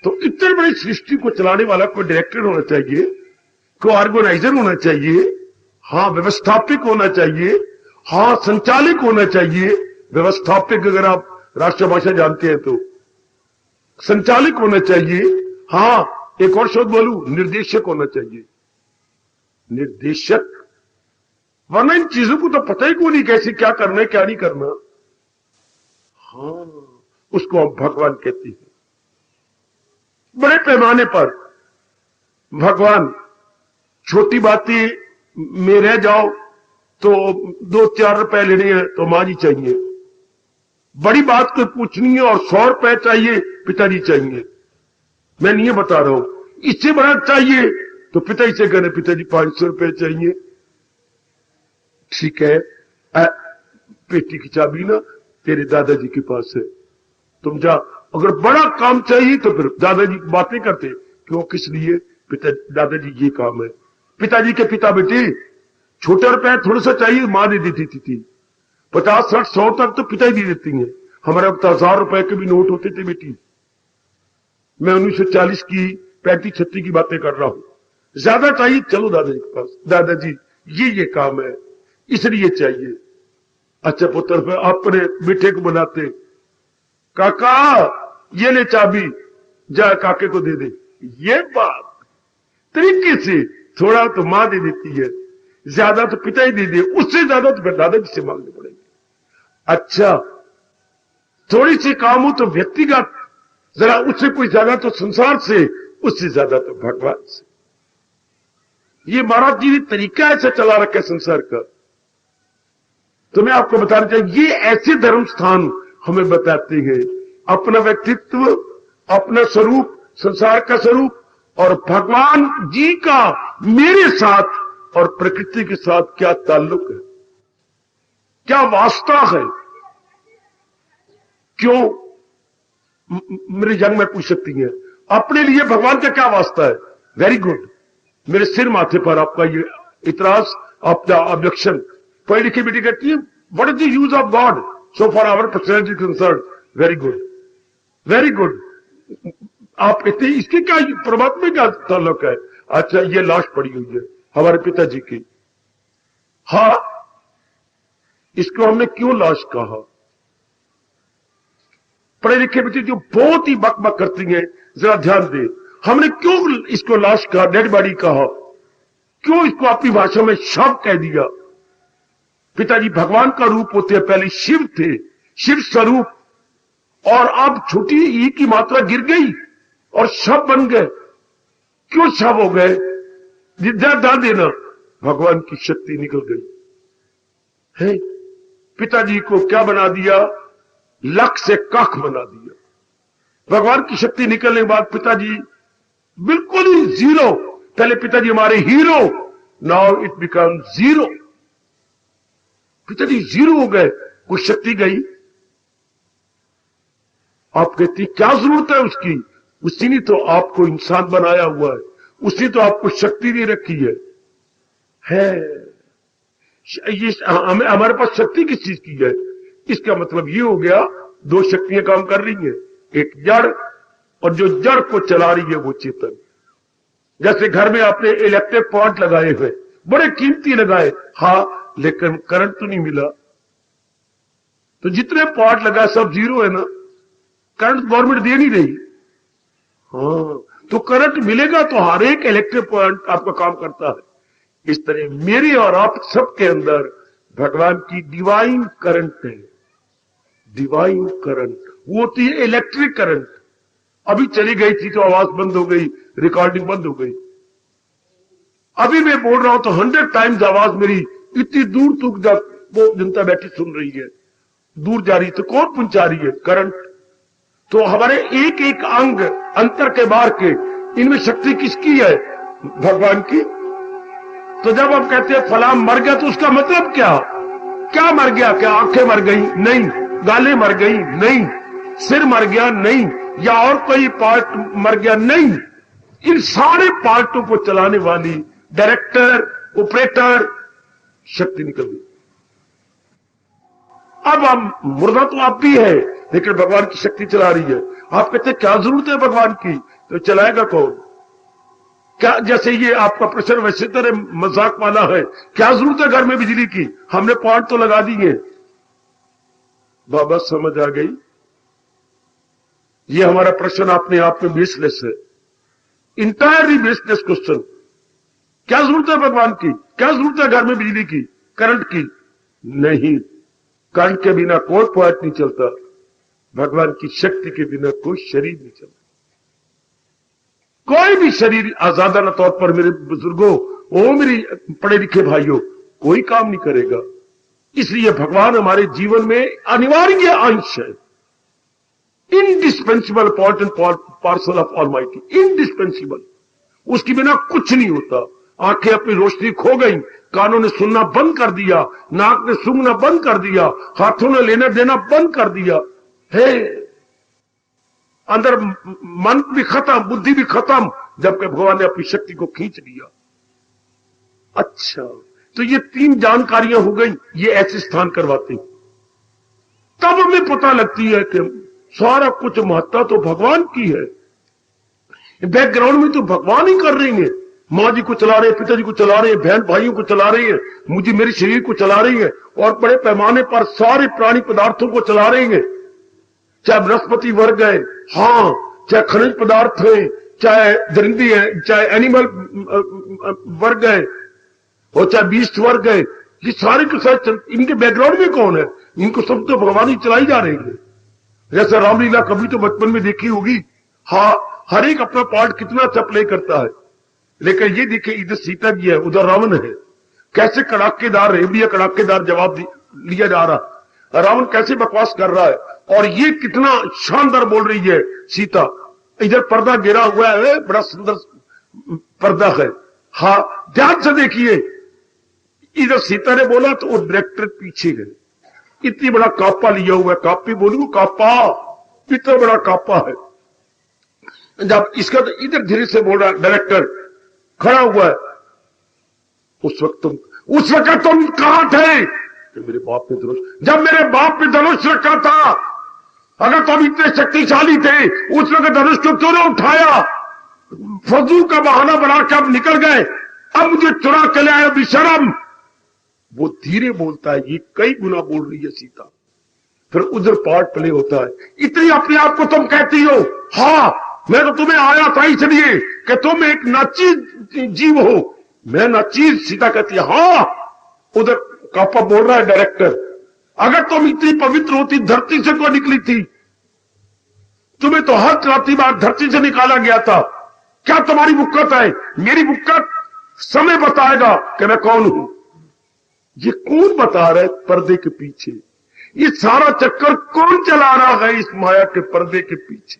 तो इतने बड़ी सृष्टि को चलाने वाला कोई डायरेक्टर होना चाहिए, कोई ऑर्गेनाइजर होना चाहिए, हाँ व्यवस्थापक होना चाहिए, हाँ संचालक होना चाहिए। व्यवस्थापक अगर आप राष्ट्रभाषा जानते हैं तो संचालक होना चाहिए, हाँ एक और शब्द बोलूं, निर्देशक होना चाहिए। निर्देशक, वरना इन चीजों को तो पता ही क्यों नहीं कैसे क्या करना है क्या नहीं करना। हाँ, उसको हम भगवान कहते हैं। बड़े पैमाने पर भगवान, छोटी बातें में रह जाओ तो 2-4 रुपए लेने हैं तो मां जी चाहिए, बड़ी बात कोई पूछनी है और 100 रुपए चाहिए, पिताजी चाहिए। मैं नहीं बता रहा हूं, इससे बड़ा चाहिए तो पिताजी से कहने, पिताजी 500 रुपए चाहिए। ठीक है, पेटी की चाबी ना तेरे दादाजी के पास है, तुम जा। अगर बड़ा काम चाहिए तो फिर दादाजी बातें करते, क्यों, किस लिए, दादाजी ये काम है। पिताजी के पिता बेटे, छोटे रुपए थोड़ा सा चाहिए, मां दे देती थी। 50, 60, 100 तक तो पिताजी दे देती हैं। हमारे वक्त 1000 रुपए के भी नोट होते थे बेटी। मैं 1940 की 35-36 की बातें कर रहा हूं। ज्यादा चाहिए, चलो दादाजी के पास, दादाजी ये काम है इसलिए चाहिए। अच्छा पुत्र, फिर अपने बेटे को बुलाते, काका ये ले चाबी, जा काके को दे दे। ये बात तरीके से, थोड़ा तो मां दे देती है, ज्यादा तो पिता ही दे दे, उससे ज्यादा तो फिर दादाजी से मांगने पड़ेंगे। अच्छा, थोड़ी सी काम हो तो व्यक्तिगत, जरा उससे कोई ज्यादा तो संसार से, उससे ज्यादा तो भगवान से। ये महाराज जी ने तरीका ऐसा चला रखा है संसार का। तो मैं आपको बताना चाहिए, ये ऐसे धर्म स्थान हमें बताते हैं अपना व्यक्तित्व, अपना स्वरूप, संसार का स्वरूप और भगवान जी का मेरे साथ और प्रकृति के साथ क्या ताल्लुक है, क्या वास्ता है। क्यों, मेरे जंग में पूछ सकती हैं, अपने लिए भगवान का क्या वास्ता है। वेरी गुड, मेरे सिर माथे पर आपका ये इतराज, आपका ऑब्जेक्शन। पढ़ी लिखी बेटी कहती है, what is the use of God so for our personality concern. Very good, very good. आप कहते हैं इसके क्या परमात्मा का ताल्लुक है। अच्छा, ये लाश पड़ी हुई है हमारे पिताजी की, हाँ, इसको हमने क्यों लाश कहा। पढ़े लिखे बेटे जो बहुत ही बकबक करती हैं, जरा ध्यान दे, हमने क्यों इसको लाश कहा, डेड बॉडी कहा, क्यों इसको अपनी भाषा में शव कह दिया। पिताजी भगवान का रूप होते हैं, पहले शिव थे, शिव स्वरूप, और अब छोटी ई की मात्रा गिर गई और शव बन गए। क्यों शव हो गए? विद्या देना, भगवान की शक्ति निकल गई है। पिताजी को क्या बना दिया? लख से कख बना दिया। भगवान की शक्ति निकलने के बाद पिताजी बिल्कुल ही जीरो। पहले पिताजी हमारे hero, now it become zero. पिताजी जीरो हो गए, कुछ शक्ति गई। आप कहती क्या जरूरत है उसकी? उसी ने तो आपको इंसान बनाया हुआ है, उसने तो आपको शक्ति दे रखी है। ये हमारे पास शक्ति किस चीज की है? इसका मतलब ये हो गया दो शक्तियां काम कर रही हैं, एक जड़, और जो जड़ को चला रही है वो चेतन। जैसे घर में आपने इलेक्ट्रिक पॉइंट लगाए हुए, बड़े कीमती लगाए, हाँ, लेकिन करंट तो नहीं मिला। तो जितने पॉइंट लगाए सब जीरो है ना, करंट गवर्नमेंट दे नहीं रही। हाँ, तो करंट मिलेगा तो हर एक इलेक्ट्रिक पॉइंट आपका काम करता है। इस तरह मेरे और आप सबके अंदर भगवान की डिवाइन करंट है। डिवाइन करंट वो होती है इलेक्ट्रिक करंट। अभी चली गई थी तो आवाज बंद हो गई, रिकॉर्डिंग बंद हो गई। अभी मैं बोल रहा हूं तो 100 टाइम्स आवाज मेरी इतनी दूर तक वो जनता बैठी सुन रही है, दूर जा रही। तो कौन पहुंचा रही है? करंट। तो हमारे एक एक अंग, अंतर के बाहर के, इनमें शक्ति किसकी है? भगवान की। तो जब हम कहते हैं फलां मर गया तो उसका मतलब क्या? क्या मर गया? क्या आंखें मर गई? नहीं। गालें मर गई? नहीं। सिर मर गया? नहीं। या और कोई पार्ट मर गया? नहीं। इन सारे पार्टों को चलाने वाली डायरेक्टर, ऑपरेटर शक्ति निकल गई। अब हम मुर्दा तो आप भी है, लेकिन भगवान की शक्ति चला रही है। आप कहते क्या जरूरत है भगवान की? तो चलाएगा कौन? क्या जैसे ये आपका प्रश्न वैसे तरह मजाक वाला है, क्या जरूरत है घर में बिजली की? हमने पॉइंट तो लगा दिए। बाबा समझ आ गई? ये हमारा प्रश्न अपने आप में बेसलेस है, इंटायरली बेसलेस क्वेश्चन। क्या जरूरत है भगवान की? क्या जरूरत है घर में बिजली की, करंट की? नहीं, करंट के बिना कोई पॉइंट नहीं चलता, भगवान की शक्ति के बिना कोई शरीर नहीं चलता। कोई भी शरीर आजादाना तौर पर, मेरे बुजुर्गों, ओ मेरी पढ़े लिखे भाइयों, कोई काम नहीं करेगा। इसलिए भगवान हमारे जीवन में अनिवार्य अंश है, indispensable part and parcel of almighty, indispensable. उसके बिना कुछ नहीं होता। आंखें अपनी रोशनी खो गई, कानों ने सुनना बंद कर दिया, नाक ने सूंघना बंद कर दिया, हाथों ने लेना देना बंद कर दिया है, अंदर मन भी खत्म, बुद्धि भी खत्म, जबकि भगवान ने अपनी शक्ति को खींच लिया। अच्छा, तो ये 3 जानकारियां हो गई, ये ऐसे स्थान करवाते हैं। तब हमें पता लगती है कि सारा कुछ महत्ता तो भगवान की है। बैकग्राउंड में तो भगवान ही कर रही है। माँ जी को चला रहे हैं, पिताजी को चला रहे हैं, बहन भाइयों को चला रही है, मुझे मेरे शरीर को चला रही है, और बड़े पैमाने पर सारे प्राणी पदार्थों को चला रही है। चाहे वनस्पति वर्ग है, हाँ, चाहे खनिज पदार्थ है, चाहे दरिंदी है, चाहे एनिमल वर्ग है, और चाहे बीस्ट वर्ग है, ये सारे के सारे इनके बैकग्राउंड में कौन है? इनको सब तो भगवान ही चलाई जा रही है। जैसे रामलीला कभी तो बचपन में देखी होगी, हाँ, हर एक अपना पार्ट कितना अच्छा प्ले करता है। लेकिन ये देखिए, इधर सीता जी है, उधर रावण है, कैसे कड़ाकेदार रेबड़िया कड़ाकेदार जवाब लिया जा रहा। रावण कैसे बकवास कर रहा है, और ये कितना शानदार बोल रही है सीता। इधर पर्दा गिरा हुआ है, बड़ा सुंदर पर्दा है, हाँ, ध्यान से देखिए। इधर सीता ने बोला तो वो डायरेक्टर पीछे गए, इतनी बड़ा कापा लिया हुआ है, कापी बोलू कापा, इतना बड़ा कापा है। जब इसका तो इधर धीरे से बोल रहा डायरेक्टर, खड़ा हुआ है। उस वक्त तुम कहां थे? मेरे बाप ने धनुष, जब मेरे बाप ने धनुष रखा था, अगर तुम इतने शक्तिशाली थे, उस वक्त धनुष को क्यों नहीं उठाया? फजूल का बहाना बना के अब निकल गए, अब मुझे चुरा के ले आए, बेशरम। वो धीरे बोलता है, ये कई गुना बोल रही है सीता। फिर उधर पार्ट प्ले होता है, इतनी अपने आप को तुम कहती हो, हाँ, मैं तो तुम्हें आया था इसलिए कि तुम एक नाचीज जीव हो। मैं नाचीज? सीता कहती है, हाँ। उधर कापा बोल रहा है डायरेक्टर, अगर तुम इतनी पवित्र होती धरती से क्यों निकली थी? तुम्हें तो हर रात्रि बार धरती से निकाला गया था। क्या तुम्हारी मुक्कत है? मेरी मुक्कत समय बताएगा कि मैं कौन हूं। ये कौन बता रहा है पर्दे के पीछे? ये सारा चक्कर कौन चला रहा है इस माया के पर्दे के पीछे?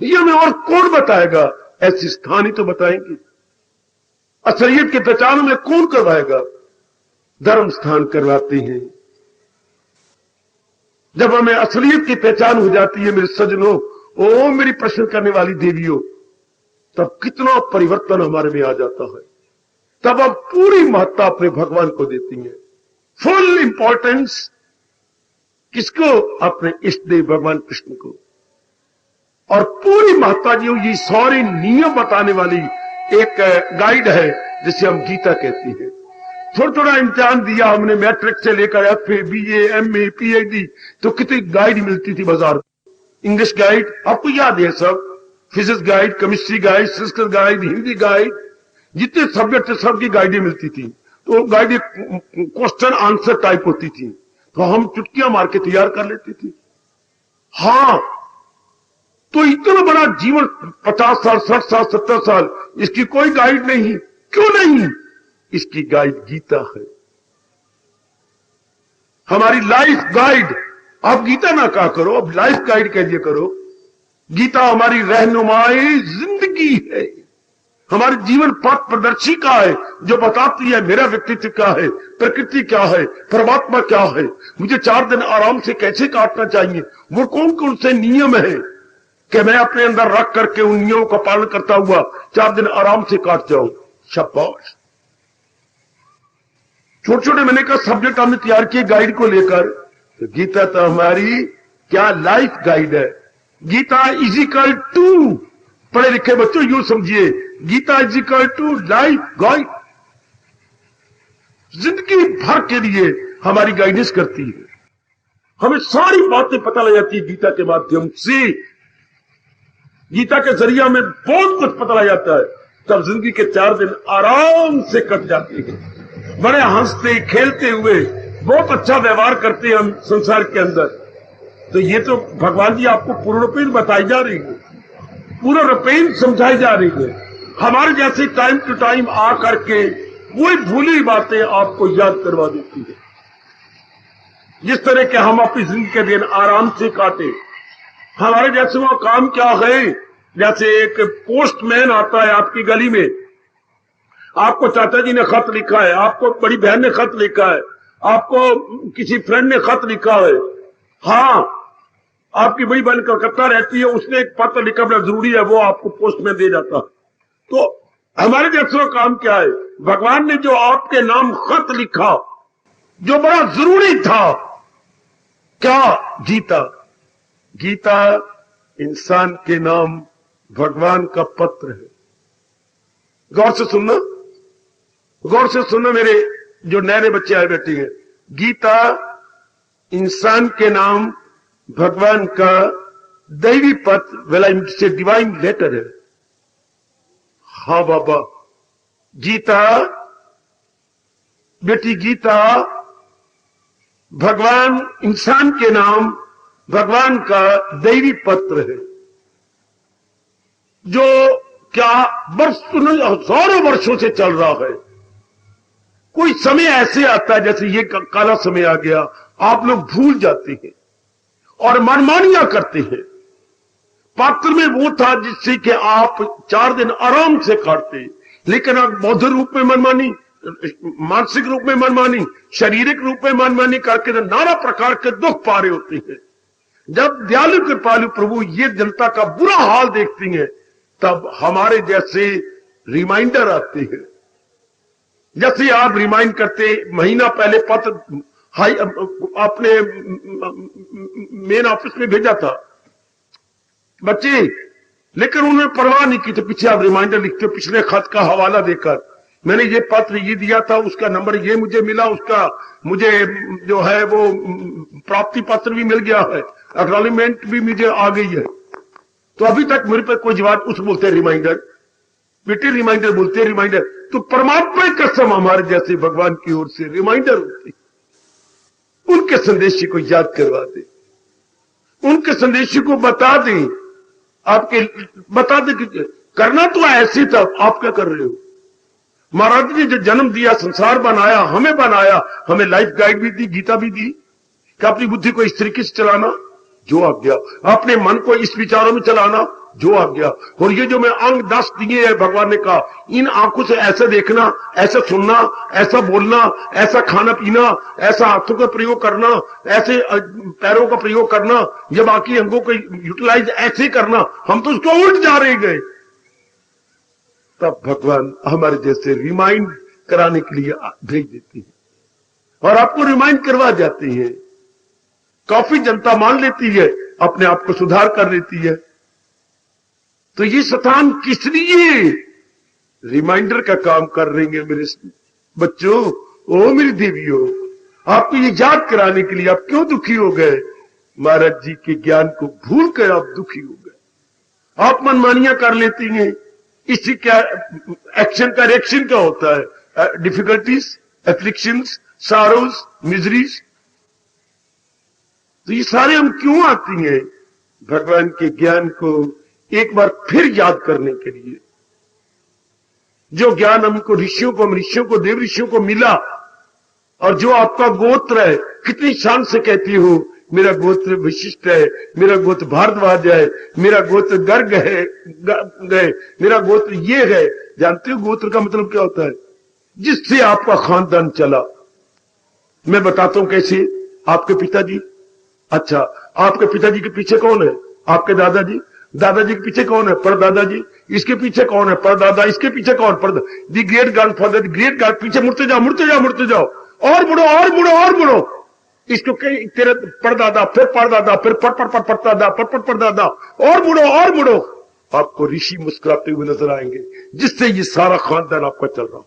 ये हमें और कौन बताएगा? ऐसे स्थान ही तो बताएंगे। असलियत की पहचान में कौन करवाएगा? धर्म स्थान करवाते हैं। जब हमें असलियत की पहचान हो जाती है मेरे सज्जनों, ओ मेरी प्रश्न करने वाली देवियों, तब कितना परिवर्तन हमारे में आ जाता है। तब हम पूरी महत्ता अपने भगवान को देती हैं, फुल इंपॉर्टेंस। किसको? अपने इष्ट देव भगवान कृष्ण को। और पूरी महत्ता जो ये सारे नियम बताने वाली एक गाइड है जिसे हम गीता कहते हैं। थोड़ा थोड़ा इम्तिहान दिया हमने, मैट्रिक से लेकर FA, BA, MA, PhD, तो कितनी गाइड मिलती थी बाजार में। इंग्लिश गाइड आपको याद है सब, physics guide, chemistry guide, Sanskrit guide, Hindi guide, जितने सब्जेक्ट सबकी गाइडें मिलती थी। तो गाइड क्वेश्चन आंसर टाइप होती थी, तो हम चुटकियां मार के तैयार कर लेते थे। हाँ, तो इतना बड़ा जीवन 50 साल, 60 साल, 70 साल, इसकी कोई गाइड नहीं। क्यों नहीं? इसकी गाइड गीता है, हमारी लाइफ गाइड। आप गीता ना कहा करो, अब लाइफ गाइड कह दिया करो। गीता हमारी रहनुमाई जिंदगी है, हमारी जीवन पथ प्रदर्शिका है, जो बताती है मेरा व्यक्तित्व क्या है, प्रकृति क्या है, परमात्मा क्या है, मुझे 4 दिन आराम से कैसे काटना चाहिए, वो कौन कौन से नियम है कि मैं अपने अंदर रख करके उन नियमों का पालन करता हुआ 4 दिन आराम से काट जाऊं। शाबाश। छोटे छोटे मैंने कहा सब्जेक्ट हमने तैयार किए गाइड को लेकर। तो गीता तो हमारी क्या लाइफ गाइड है। गीता इज इक्वल टू, पढ़े लिखे बच्चों यूं समझिए, Gita is equal to life guide. जिंदगी भर के लिए हमारी गाइडेंस करती है। हमें सारी बातें पता लग जाती है गीता के माध्यम से। गीता के जरिए हमें बहुत कुछ पता लग जाता है। तब जिंदगी के 4 दिन आराम से कट जाते हैं, बड़े हंसते खेलते हुए, बहुत अच्छा व्यवहार करते हैं हम संसार के अंदर। तो ये तो भगवान जी आपको पूर्ण रूपेण बताई जा रही है, पूर्ण रूपेण समझाई जा रही है। हमारे जैसे टाइम टू टाइम आ करके वही भूली बातें आपको याद करवा देती है। जिस तरह के हम अपनी जिंदगी के दिन आराम से काटे, हमारे जैसे वहां काम क्या है, जैसे एक पोस्टमैन आता है आपकी गली में, आपको चाचा जी ने खत लिखा है, आपको बड़ी बहन ने खत लिखा है, आपको किसी फ्रेंड ने खत लिखा है, हाँ आपकी बड़ी बहन कलकत्ता रहती है, उसने एक पत्र लिखा बड़ा जरूरी है, वो आपको पोस्ट में दे जाता है। तो हमारे जैसे काम क्या है, भगवान ने जो आपके नाम खत लिखा जो बड़ा जरूरी था, क्या? गीता। गीता इंसान के नाम भगवान का पत्र है। गौर से सुनना, गौर से सुनना मेरे जो नए बच्चे आए बैठे हैं। गीता इंसान के नाम भगवान का दैवी पत्र, वेला से डिवाइन लेटर है। हाँ बाबा, गीता बेटी, गीता भगवान इंसान के नाम भगवान का दैवी पत्र है, जो क्या हजारों वर्षों से चल रहा है। कोई समय ऐसे आता है जैसे ये काला समय आ गया, आप लोग भूल जाते हैं और मनमानियां करते हैं। पात्र में वो था जिससे कि आप 4 दिन आराम से काटते, लेकिन आप बौद्ध रूप में मनमानी, मानसिक रूप में मनमानी, शारीरिक रूप में मनमानी करके नाना प्रकार के दुख पा रहे होते हैं। जब दयालु कृपालु प्रभु ये जनता का बुरा हाल देखती हैं, तब हमारे जैसे रिमाइंडर आते हैं। जैसे आप रिमाइंड करते, महीना पहले पत्र अपने मेन ऑफिस में भेजा था बच्चे, लेकिन उन्होंने परवाह नहीं की। तो पीछे आप रिमाइंडर लिखते हो, पिछले खत का हवाला देकर, मैंने ये पत्र ये दिया था, उसका नंबर ये मुझे मिला, उसका मुझे जो है वो प्राप्ति पत्र भी मिल गया है, एक्नॉलेजमेंट भी मुझे आ गई है। तो अभी तक मेरे पे कोई जवाब, उस बोलते रिमाइंडर, बेटे रिमाइंडर बोलते रिमाइंडर। तो परमात्मा की कसम हमारे जैसे भगवान की ओर से रिमाइंडर होती, उनके संदेशी को याद करवा दे, उनके संदेशी को बता दें, आपके बता दे कि करना तो ऐसे था, आप क्या कर रहे हो। महाराज ने जो जन्म दिया, संसार बनाया, हमें लाइफ गाइड भी दी, गीता भी दी कि अपनी बुद्धि को इस तरीके से चलाना जो आज्ञा, अपने मन को इस विचारों में चलाना जो आज्ञा। और ये जो मैं अंग 10 दिए हैं भगवान ने कहा, इन आंखों से ऐसे देखना, ऐसा सुनना, ऐसा बोलना, ऐसा खाना पीना, ऐसा हाथों का प्रयोग करना, ऐसे पैरों का प्रयोग करना, ये बाकी अंगों को यूटिलाइज ऐसे करना, हम तो उसको उल्ट जा रहे गए। तब भगवान हमारे जैसे रिमाइंड कराने के लिए भेज देती है और आपको रिमाइंड करवा जाती है। काफी जनता मान लेती है, अपने आप को सुधार कर लेती है। तो ये शैतान किस लिए रिमाइंडर का काम कर रहे हैं मेरे बच्चों, ओ मेरी देवियों, आपको ये याद कराने के लिए। आप क्यों दुखी हो गए? महाराज जी के ज्ञान को भूल कर आप दुखी हो गए, आप मनमानियां कर लेती हैं। इसी क्या एक्शन का रिएक्शन क्या होता है? Difficulties, afflictions, sorrows, miseries. तो ये सारे हम क्यों आती हैं? भगवान के ज्ञान को एक बार फिर याद करने के लिए। जो ज्ञान हमको ऋषियों को देव ऋषियों को मिला, और जो आपका गोत्र है, कितनी शान से कहती हो मेरा गोत्र विशिष्ट है, मेरा गोत्र भारद्वाज है, मेरा गोत्र गर्ग है, मेरा गोत्र ये है। जानते हो गोत्र का मतलब क्या होता है? जिससे आपका खानदान चला। मैं बताता हूं कैसे। आपके पिताजी, अच्छा आपके पिताजी के पीछे कौन है? आपके दादाजी, दादाजी के पीछे कौन है? परदादाजी, इसके पीछे कौन है? परदादा, इसके पीछे कौन? The great grandfather, the great grand, पीछे मुड़ते जाओ, मुड़ते जाओ, मुड़ते जाओ, और मुड़ो, और मुड़ो, और मुड़ो। इसको तेरे परदादा, फिर परदादा, फिर परदादा, परदादा, और मुड़ो, और मुड़ो। आपको ऋषि मुस्कुराते हुए नजर आएंगे, जिससे ये सारा खानदान आपका चल रहा।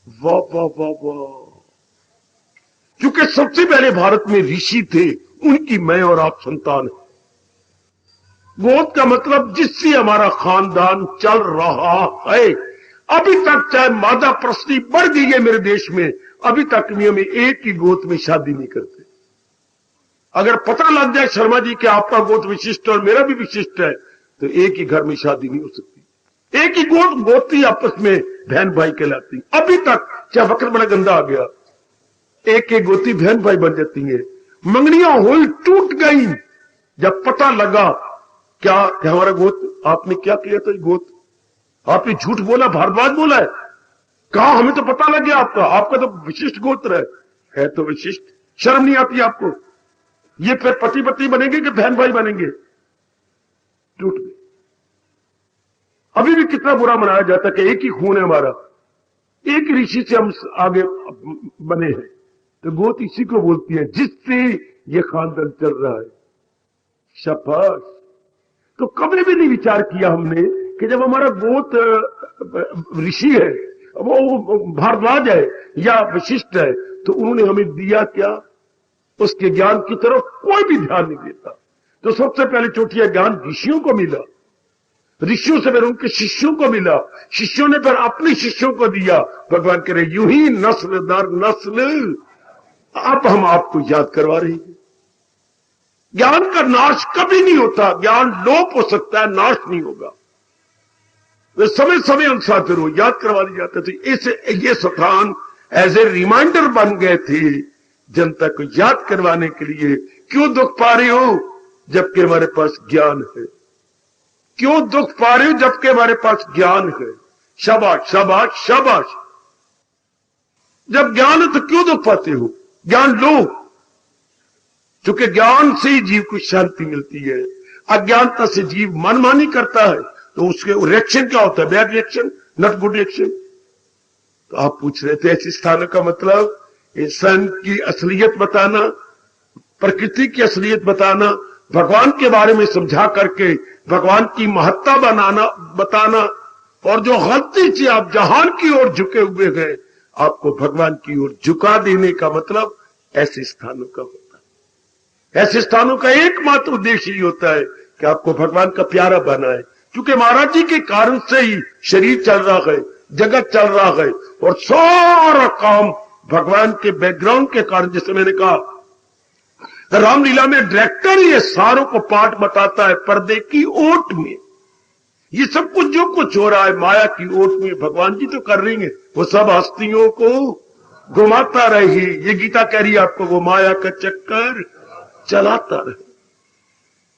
वाह वाह वाह वाह। क्योंकि सबसे पहले भारत में ऋषि थे, उनकी मैं और आप संतान है। गोद का मतलब जिससे हमारा खानदान चल रहा है। अभी तक चाहे मादा प्रस्ती बढ़ गई है मेरे देश में, अभी तक नियम एक ही गोत में शादी नहीं करते। अगर पता लग जाए शर्मा जी कि आपका गोत विशिष्ट और मेरा भी विशिष्ट है, तो एक ही घर में शादी नहीं हो सकती। एक ही गोती आपस में बहन भाई कहलाती। अभी तक चाहे वक्त बड़ा गंदा आ गया, एक एक गोती बहन भाई बन जाती है। मंगनियां हुई, टूट गई, जब पता लगा क्या कि हमारा गोत, आपने क्या किया था? गोत आपने झूठ बोला, भारद्वाज बोला है। कहा हमें तो पता लग गया आपका तो विशिष्ट गोत्र है तो विशिष्ट। शर्म नहीं आती आपको? ये फिर पति पत्नी बनेंगे कि बहन भाई बनेंगे? टूट गए। अभी भी कितना बुरा मनाया जाता है कि एक ही खून है हमारा, एक ऋषि से हम आगे बने हैं। तो गोत इसी को बोलती है जिससे ये खानदान चल रहा है। शाबाश। तो कभी भी नहीं विचार किया हमने कि जब हमारा गोत ऋषि है, वो भारद्वाज है या विशिष्ट है, तो उन्होंने हमें दिया क्या? उसके ज्ञान की तरफ कोई भी ध्यान नहीं देता। तो सबसे पहले चोटिया ज्ञान ऋषियों को मिला, ऋषियों से फिर उनके शिष्यों को मिला, शिष्यों ने फिर अपने शिष्यों को दिया। भगवान कह रहे यूं ही नस्ल दर नस्ल अब हम आपको याद करवा रहे हैं। ज्ञान का नाश कभी नहीं होता। ज्ञान लोप हो सकता है, नाश नहीं होगा। वे समय समय अनुसार फिर वो याद करवा दिए जाते थे। ये स्थान एज ए रिमाइंडर बन गए थे जनता को याद करवाने के लिए। क्यों दुख पा रहे हो जबकि हमारे पास ज्ञान है? क्यों दुख पा रहे हो जबकि हमारे पास ज्ञान है? शाबाश शाबाश शाबाश। जब ज्ञान है तो क्यों दुख पाते हो? ज्ञान लो, क्योंकि ज्ञान से ही जीव को शांति मिलती है। अज्ञानता से जीव मनमानी करता है तो उसके रिएक्शन क्या होता है? Bad reaction, not good reaction. तो आप पूछ रहे थे ऐसे स्थानों का मतलब इंसान की असलियत बताना, प्रकृति की असलियत बताना, भगवान के बारे में समझा करके भगवान की महत्ता बताना। और जो गलती से आप जहान की ओर झुके हुए गए, आपको भगवान की ओर झुका देने का मतलब ऐसे स्थानों का होता है। ऐसे स्थानों का एकमात्र उद्देश्य ही होता है कि आपको भगवान का प्यारा बनाए। क्योंकि महाराज जी के कारण से ही शरीर चल रहा है, जगत चल रहा है और सारा काम भगवान के बैकग्राउंड के कारण, जैसे मैंने कहा रामलीला में डायरेक्टर ही सारों को पाठ बताता है पर्दे की ओट में। ये सब कुछ जो कुछ हो रहा है माया की ओट में भगवान जी तो कर रही है, वो सब हस्तियों को घुमाता रहे। ये गीता कह रही है आपको, वो माया का चक्कर चलाता रहे।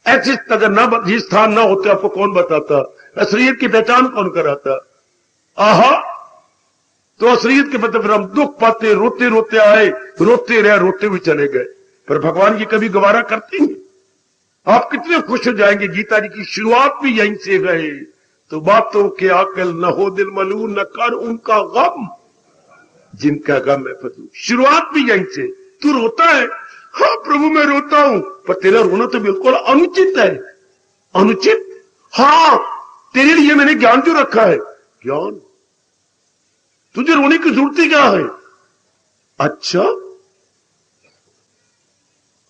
ऐसे अगर न ये स्थान ना होते आपको कौन बताता, असलियत की पहचान कौन कराता? आहा, तो असलियत के मतलब फिर हम दुख पाते, रोते रोते आए, रोते रहे, रोते हुए चले गए। पर भगवान ये कभी गवारा करते हैं? आप कितने खुश हो जाएंगे, गीता जी की शुरुआत भी यहीं से गए, तो बातों के आकल न हो दिल मलून न कर उनका गम, जिनका गम है फजूल। शुरुआत भी यहीं से। तू रोता है? हाँ प्रभु मैं रोता हूं, पर तेरा रोना तो बिल्कुल अनुचित है। अनुचित? हाँ, तेरे लिए मैंने ज्ञान जो रखा है। ज्ञान? तुझे रोने की जरूरत ही क्या है? अच्छा,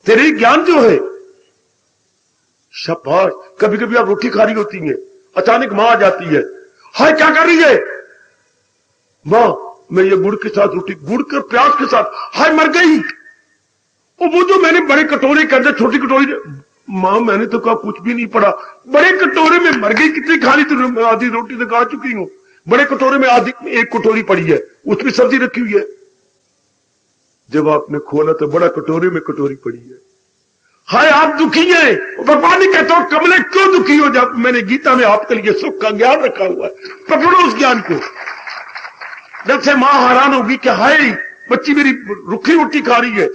तेरे ज्ञान जो है, शाबाश। कभी कभी आप रोटी खा रही होती हैं, अचानक मां आ जाती है, हाय क्या कर रही है? मां मैं ये गुड़ के साथ रोटी, गुड़ के प्याज के साथ, हाय मर गई। और वो जो मैंने बड़े कटोरे के अंदर छोटी कटोरी, मां मैंने तो कहा कुछ भी नहीं पड़ा, बड़े कटोरे में मर गई। कितनी खा ली तूने? आधी रोटी तो खा चुकी हूं। बड़े कटोरे में आधी एक कटोरी पड़ी है, उसमें सब्जी रखी हुई है। जब आपने खोला तो बड़ा कटोरे में कटोरी पड़ी है। हाय आप दुखी हैं। भगवान ने कहता हो कमले क्यों दुखी हो? जब मैंने गीता में आपके लिए सुख का ज्ञान रखा हुआ है, पकड़ो उस ज्ञान को। जब से मां हैरान होगी कि हाय बच्ची मेरी रुखी रोटी खा रही है,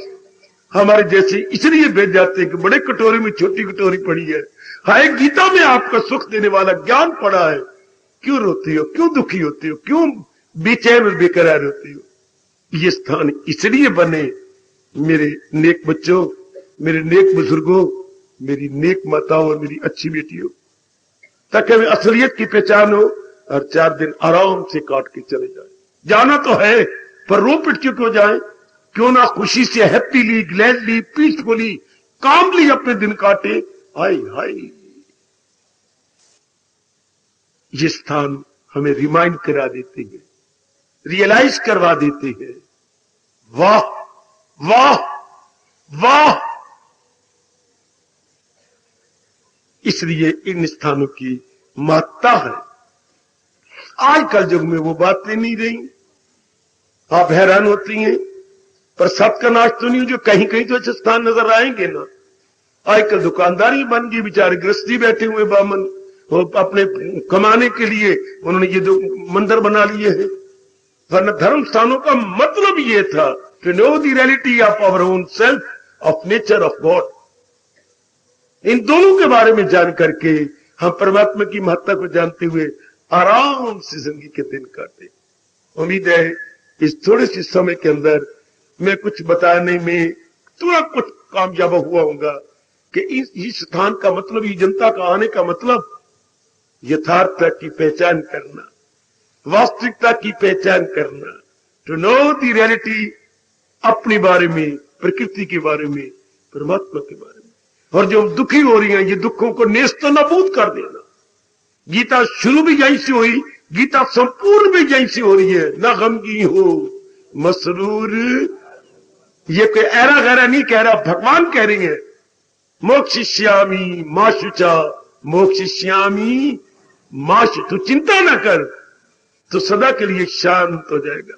हमारे जैसे इसलिए भेज जाते हैं कि बड़े कटोरे में छोटी कटोरी पड़ी है। हाय गीता में आपका सुख देने वाला ज्ञान पड़ा है, क्यों रोती हो? क्यों दुखी होती हो? क्यों बेचैन और बेकरार होती हो? ये स्थान इसलिए बने मेरे नेक बच्चों, मेरे नेक बुजुर्गों, मेरी नेक माताओं और मेरी अच्छी बेटियों, ताकि हमें असलियत की पहचान हो और 4 दिन आराम से काट के चले जाए। जाना तो है, पर रो पिट के क्यों जाए? क्यों ना खुशी से हैप्पीली, ग्लैडली, पीसफुली, कामली अपने दिन काटे। हाय हाय, ये स्थान हमें रिमाइंड करा देते हैं, रियलाइज करवा देते हैं। वाह वाह वाह। इसलिए इन स्थानों की महत्ता है। आजकल युग में वो बातें नहीं रही। आप हैरान होती हैं, पर सत का नाश तो नहीं हो, जो कहीं कहीं तो अच्छे स्थान नजर आएंगे ना। आजकल दुकानदारी बन गई, बेचारे गृहस्थी बैठे हुए बामन, वो अपने कमाने के लिए उन्होंने ये दो मंदिर बना लिए हैं। वरना धर्म स्थानों का मतलब ये था to know the reality of our own self, of nature of God. इन दोनों के बारे में जान करके हम परमात्मा की महत्ता को जानते हुए आराम से जिंदगी के दिन काटे। उम्मीद है इस थोड़े से समय के अंदर मैं कुछ बताने में थोड़ा कुछ कामयाब हुआ होगा कि इस स्थान का मतलब, ये जनता का आने का मतलब यथार्थता की पहचान करना, वास्तविकता की पहचान करना, टू नो द रियलिटी अपने बारे में, प्रकृति के बारे में, परमात्मा के बारे में। और जो दुखी हो रही हैं, ये दुखों को नेस्त नाबूद कर देना। गीता शुरू भी यहीं से हुई, गीता संपूर्ण भी यहीं से हो रही है। ना गमगी हो मसरूर, ये कोई ऐरा गैरा नहीं कह रहा, भगवान कह रही है। मोक्षिष्यामि मा शुचा, मोक्षिष्यामि मा शु, तू चिंता ना कर, तो सदा के लिए शांत हो जाएगा।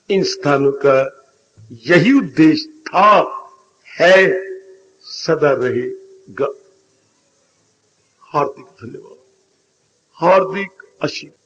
इन स्थानों का यही उद्देश्य था, है, सदा रहेगा। हार्दिक धन्यवाद, हार्दिक आशीर्वाद।